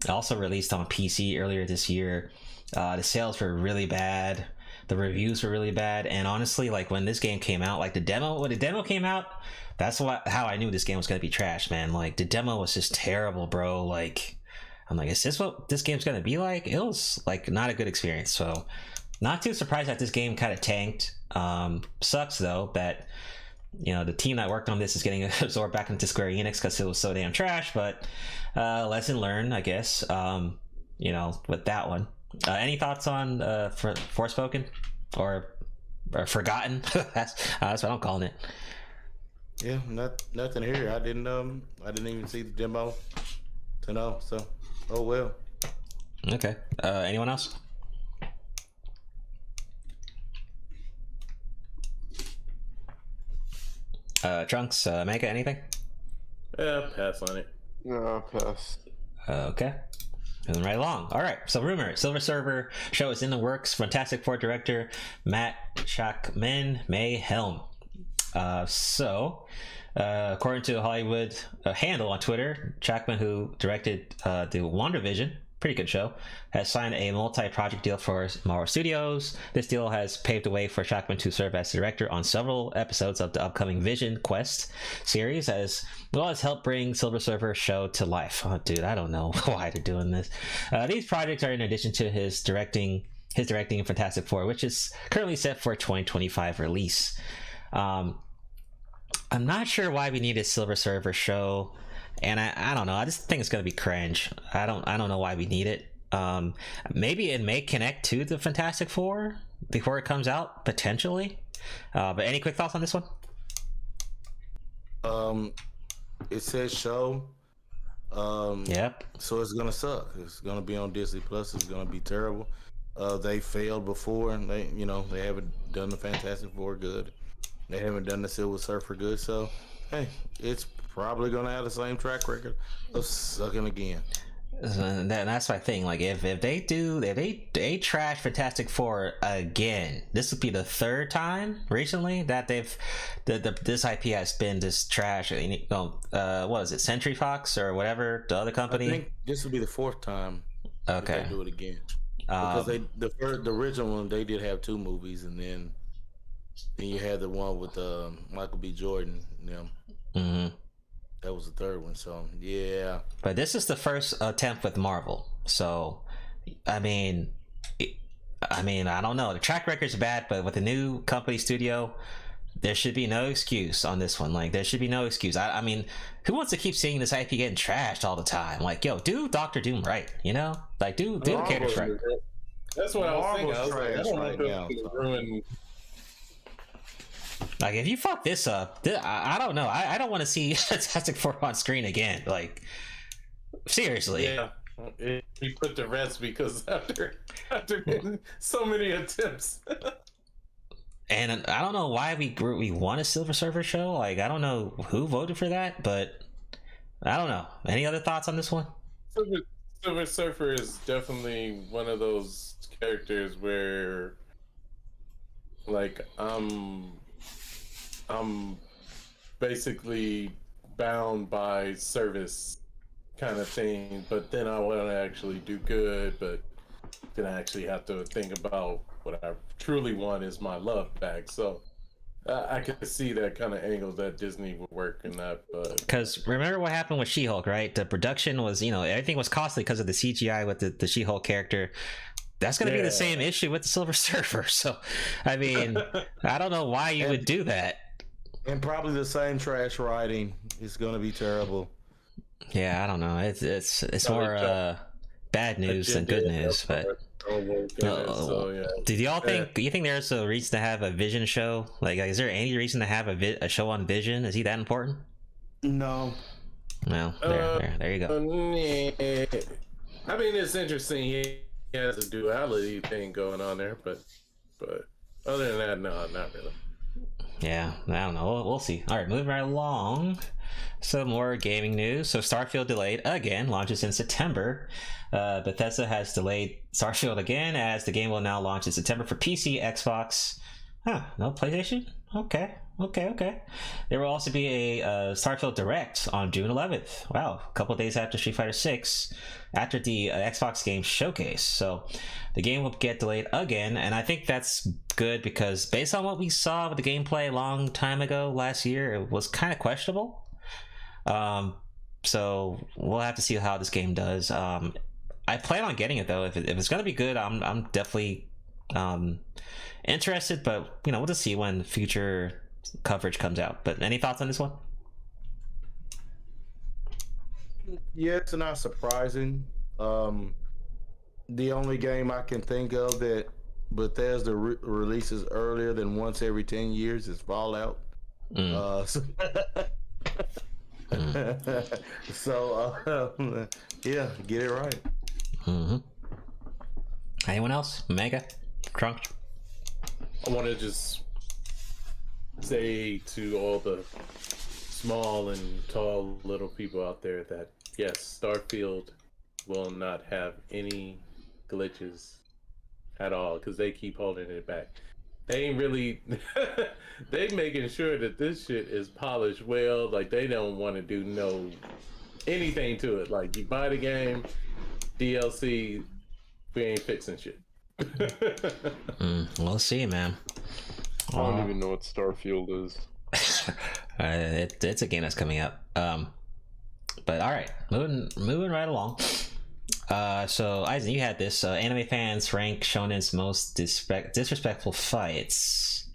also released on PC earlier this year. The sales were really bad. The reviews were really bad. And honestly, like when this game came out, like when the demo came out, that's how I knew this game was going to be trash, man. Like the demo was just terrible, bro. Like, I'm like, is this what this game's going to be like? It was like not a good experience. So not too surprised that this game kind of tanked. Sucks though that, you know, the team that worked on this is getting absorbed back into Square Enix because it was so damn trash, but lesson learned, I guess, you know, with that one. Any thoughts on Forspoken or Forgotten? That's what I'm calling it. Yeah, nothing here. I didn't even see the demo to know, so oh well. Okay. Anyone else? Trunks, Mega, anything? Yeah, pass on it. No, pass. Okay. Moving right along. All right. So, rumor: Silver Surfer show is in the works. Fantastic Four director Matt Shakman may helm. According to Hollywood Handle on Twitter, Shakman, who directed the WandaVision, pretty good show, has signed a multi-project deal for Marvel Studios. This deal has paved the way for Shakman to serve as director on several episodes of the upcoming Vision Quest series, as well as help bring Silver Surfer show to life. Oh, dude, I don't know why they're doing this. These projects are in addition to his directing in Fantastic Four, which is currently set for 2025 release. I'm not sure why we need a Silver Surfer show. And I don't know. I just think it's gonna be cringe. I don't know why we need it. Maybe it may connect to the Fantastic Four before it comes out, potentially. But any quick thoughts on this one? It says show. Yep. So it's gonna suck. It's gonna be on Disney Plus. It's gonna be terrible. They failed before, and they haven't done the Fantastic Four good. They haven't done the Silver Surfer good. So hey, it's probably gonna have the same track record of sucking again. That's my thing. Like if they trash Fantastic Four again, this would be the third time recently that this IP has been this trash. What is it, Century Fox or whatever the other company? I think this will be the fourth time. Okay, they do it again because the original one they did have two movies, and then you had the one with Michael B. Jordan. That was the third one, so yeah. But this is the first attempt with Marvel, so I mean, I don't know. The track record's bad, but with a new company studio, there should be no excuse on this one. Like, there should be no excuse. I mean, who wants to keep seeing this IP getting trashed all the time? Like, yo, do Doctor Doom right, you know? Like, do the characters right. That's what I was thinking. I was like, I don't right know if ruin. Like, if you fuck this up, I don't know. I don't want to see Fantastic Four on screen again. Like, seriously. Yeah, he put to rest because after so many attempts. And I don't know why we want a Silver Surfer show. Like, I don't know who voted for that, but I don't know. Any other thoughts on this one? Silver Surfer is definitely one of those characters where, like, I'm basically bound by service kind of thing, but then I want to actually do good, but then I actually have to think about what I truly want is my love back. So I could see that kind of angle that Disney would work in that. Because remember what happened with She-Hulk, right? The production was, everything was costly because of the CGI with the She-Hulk character. That's going to be the same issue with the Silver Surfer. So, I mean, I don't know why you would do that. And probably the same trash writing. It's going to be terrible. Yeah, I don't know. It's more bad news than good news. But did y'all think? Do you think there's a reason to have a Vision show? Like, is there any reason to have a show on Vision? Is he that important? No. Well, there you go. I mean, it's interesting. He has a duality thing going on there, but other than that, no, not really. Yeah, I don't know. We'll see. All right, moving right along. Some more gaming news. So Starfield delayed again, launches in September. Bethesda has delayed Starfield again, as the game will now launch in September for PC, Xbox. No PlayStation? Okay. There will also be a Starfield Direct on June 11th. Wow, a couple days after Street Fighter 6, after the Xbox game showcase. So the game will get delayed again, and I think that's good because based on what we saw with the gameplay a long time ago last year, it was kind of questionable. So we'll have to see how this game does. I plan on getting it though. If it's gonna be good, I'm definitely interested. But we'll just see when future coverage comes out. But any thoughts on this one? Yeah, it's not surprising. The only game I can think of that Bethesda releases earlier than once every 10 years is Fallout. So yeah, get it right. Anyone else? Mega? Crunk? I want to just say to all the small and tall little people out there that yes, Starfield will not have any glitches at all because they keep holding it back. They ain't really they making sure that this shit is polished well. Like they don't want to do anything to it. Like you buy the game, DLC, we ain't fixing shit. We'll see, man. I don't even know what Starfield is. It's a game that's coming up. But all right, moving right along. So Eisen, you had this. Anime fans rank shonen's most disrespectful fights.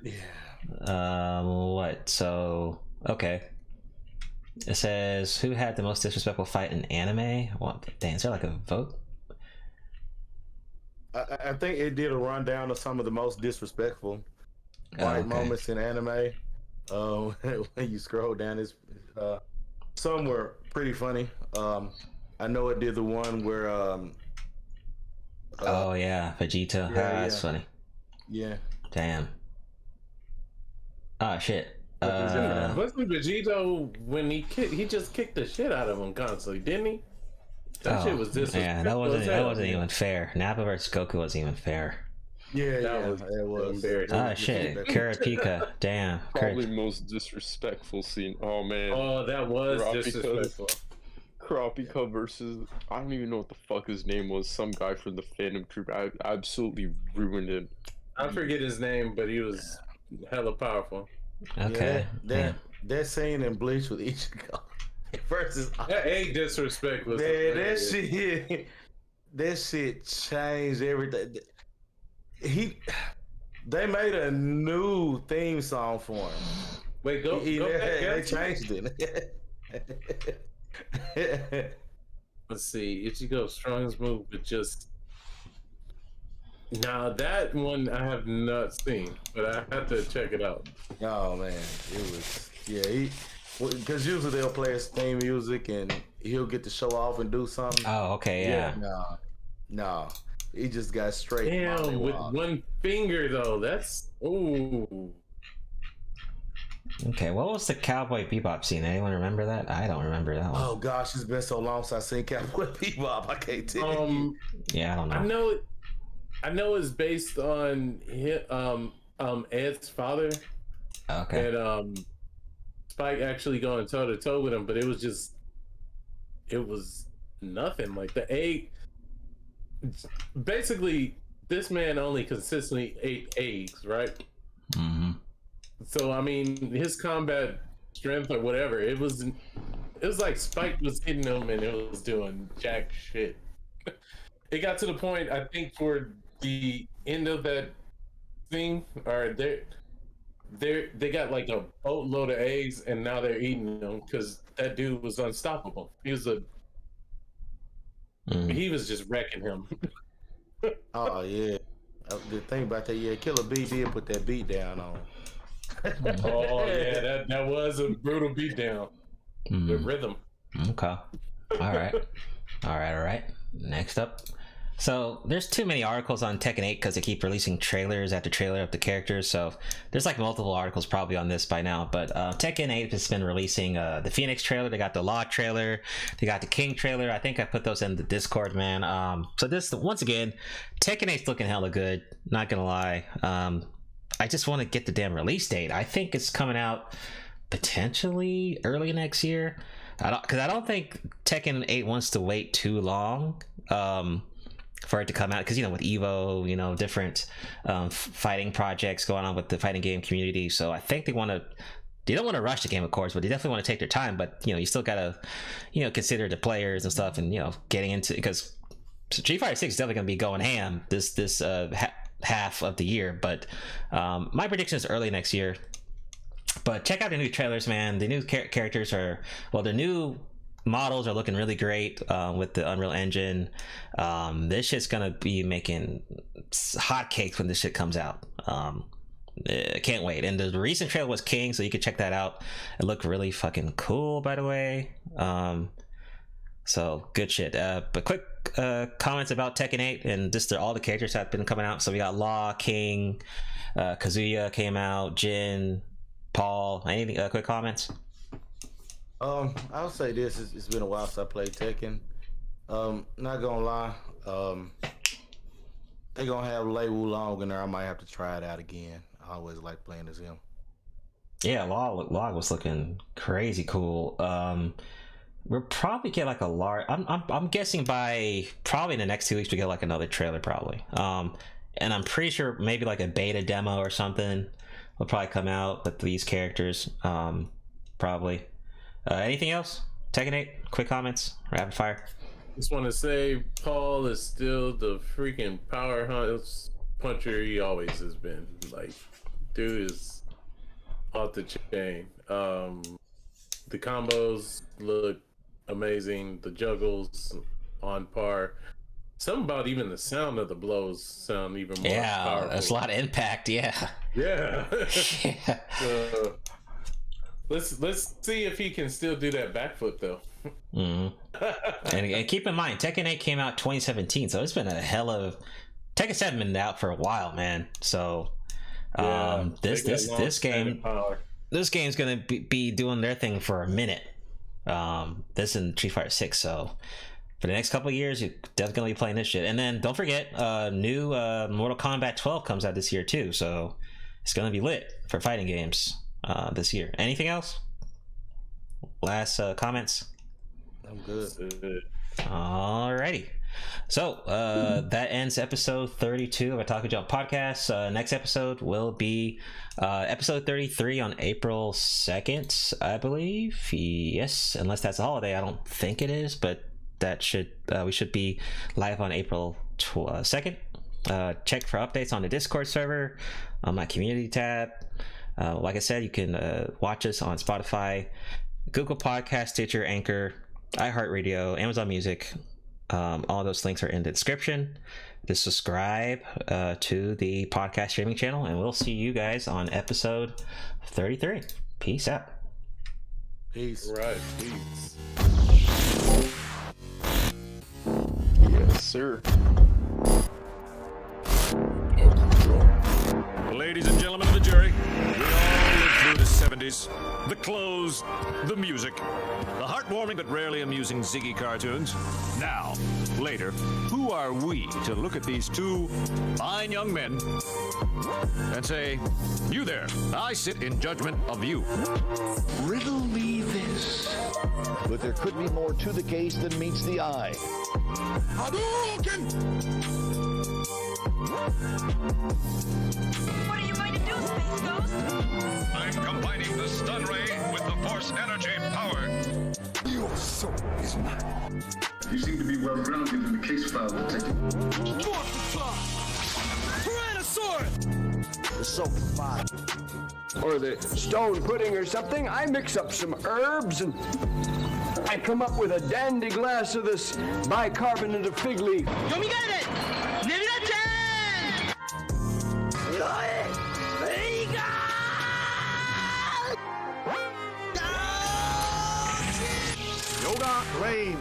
Yeah. What? So okay. It says who had the most disrespectful fight in anime? What? Damn, is there like a vote? I think it did a rundown of some of the most disrespectful fight moments in anime. When you scroll down, it's some were pretty funny. I know it did the one where oh yeah, Vegeta. That's funny. Yeah. Damn. Oh shit. Wasn't Vegito when he just kicked the shit out of him constantly, didn't he? That shit was disrespectful. Yeah, that wasn't even fair. Nappa versus Goku wasn't even fair. It was. Ah shit, Kurapika. Damn. Probably most disrespectful scene. Oh man. Oh, that was disrespectful. Kurapika versus I don't even know what the fuck his name was. Some guy from the Phantom Troop. I absolutely ruined him. I forget his name, but he was hella powerful. Okay. Yeah, that scene in Bleach with Ichigo versus that ain't disrespectful. Man, that shit changed everything. They made a new theme song for him. Wait, go back. They changed it. Let's see, Ichigo's strongest move, but just now that one I have not seen, but I have to check it out. Oh man, it was because usually they'll play his theme music and he'll get to show off and do something. Oh, okay, yeah. No, he just got straight. Damn, with one finger though. That's ooh. Okay, what was the Cowboy Bebop scene? Anyone remember that? I don't remember that one. Oh gosh, it's been so long since I've seen Cowboy Bebop. I can't tell you. Yeah, I don't know. I know it's based on Ed's father. Okay. And Spike actually going toe to toe with him, but it was nothing. Like the egg. Basically, this man only consistently ate eggs, right? Mm-hmm. So I mean, his combat strength or whatever, it was like Spike was hitting him and it was doing jack shit. It got to the point, I think, for the end of that thing, or they got like a boatload of eggs and now they're eating them because that dude was unstoppable. He was just wrecking him. Oh yeah. The thing about that, yeah, Killer B did put that beat down on. Oh yeah, that was a brutal beatdown with rhythm. Okay. All right. Next up. So there's too many articles on Tekken 8 because they keep releasing trailers after trailer of the characters. So there's like multiple articles probably on this by now. But Tekken 8 has been releasing the Phoenix trailer. They got the Law trailer. They got the King trailer. I think I put those in the Discord, man. So this, once again, Tekken 8's looking hella good. Not gonna lie. I just want to get the damn release date. I think it's coming out potentially early next year. Because I don't think Tekken 8 wants to wait too long. For it to come out, because with Evo, different fighting projects going on with the fighting game community, so I think they don't want to rush the game, of course, but they definitely want to take their time. But you still gotta consider the players and stuff, and getting into, because Street Fighter 6 is definitely gonna be going ham this half of the year. But my prediction is early next year. But check out the new trailers, man. The new characters the new models are looking really great with the Unreal Engine. This shit's gonna be making hotcakes when this shit comes out. Can't wait. And the recent trailer was King, so you can check that out. It looked really fucking cool, by the way. So good shit. But quick comments about Tekken 8 and just all the characters that have been coming out. So we got Law, King, Kazuya came out, Jin, Paul. Anything? Quick comments. I'll say this: it's been a while since I played Tekken. Not gonna lie, they gonna have Lei Wulong in there. I might have to try it out again. I always like playing as him. Yeah, Law was looking crazy cool. We'll probably get like a large. I'm guessing by probably in the next 2 weeks we get like another trailer probably. And I'm pretty sure maybe like a beta demo or something will probably come out with these characters. Probably. Anything else? Tekken 8, quick comments, rapid fire. Just want to say Paul is still the freaking powerhouse puncher he always has been. Like, dude is off the chain. The combos look amazing. The juggles on par. Something about even the sound of the blows sound even more powerful. There's a lot of impact. Yeah. Let's see if he can still do that backflip though. And keep in mind, Tekken 8 came out 2017, so it's been a hell of. Tekken 7 been out for a while, man. So this game's gonna be doing their thing for a minute. This and Street Fighter 6. So for the next couple of years, you're definitely playing this shit. And then don't forget, new Mortal Kombat 12 comes out this year too. So it's gonna be lit for fighting games this year. Anything else? Last comments? I'm good. Alrighty. So that ends episode 32 of OTAKU Jump Podcast. Next episode will be episode 33 on April 2nd, I believe. Yes, unless that's a holiday. I don't think it is, but that should we should be live on April 2nd. Check for updates on the Discord server, on my community tab. Like I said, you can watch us on Spotify, Google Podcast, Stitcher, Anchor, iHeartRadio, Amazon Music. All those links are in the description. Just subscribe to the podcast streaming channel, and we'll see you guys on episode 33. Peace out. Peace. Right, peace. Yes, sir. Ladies and gentlemen of the jury, we all lived through the 70s. 70s. The clothes, the music, the heartwarming but rarely amusing Ziggy cartoons. Now, later, who are we to look at these two fine young men and say, you there, I sit in judgment of you. Riddle me this. But there could be more to the case than meets the eye. Hadouken! What are you going to do, Space Ghost? I'm combining the stun ray with the force energy power. Your soul is mine. You seem to be well grounded in the case file, Detective. The soap pot. Or the stone pudding or something. I mix up some herbs and I come up with a dandy glass of this bicarbonate of fig leaf. Yoga Lane.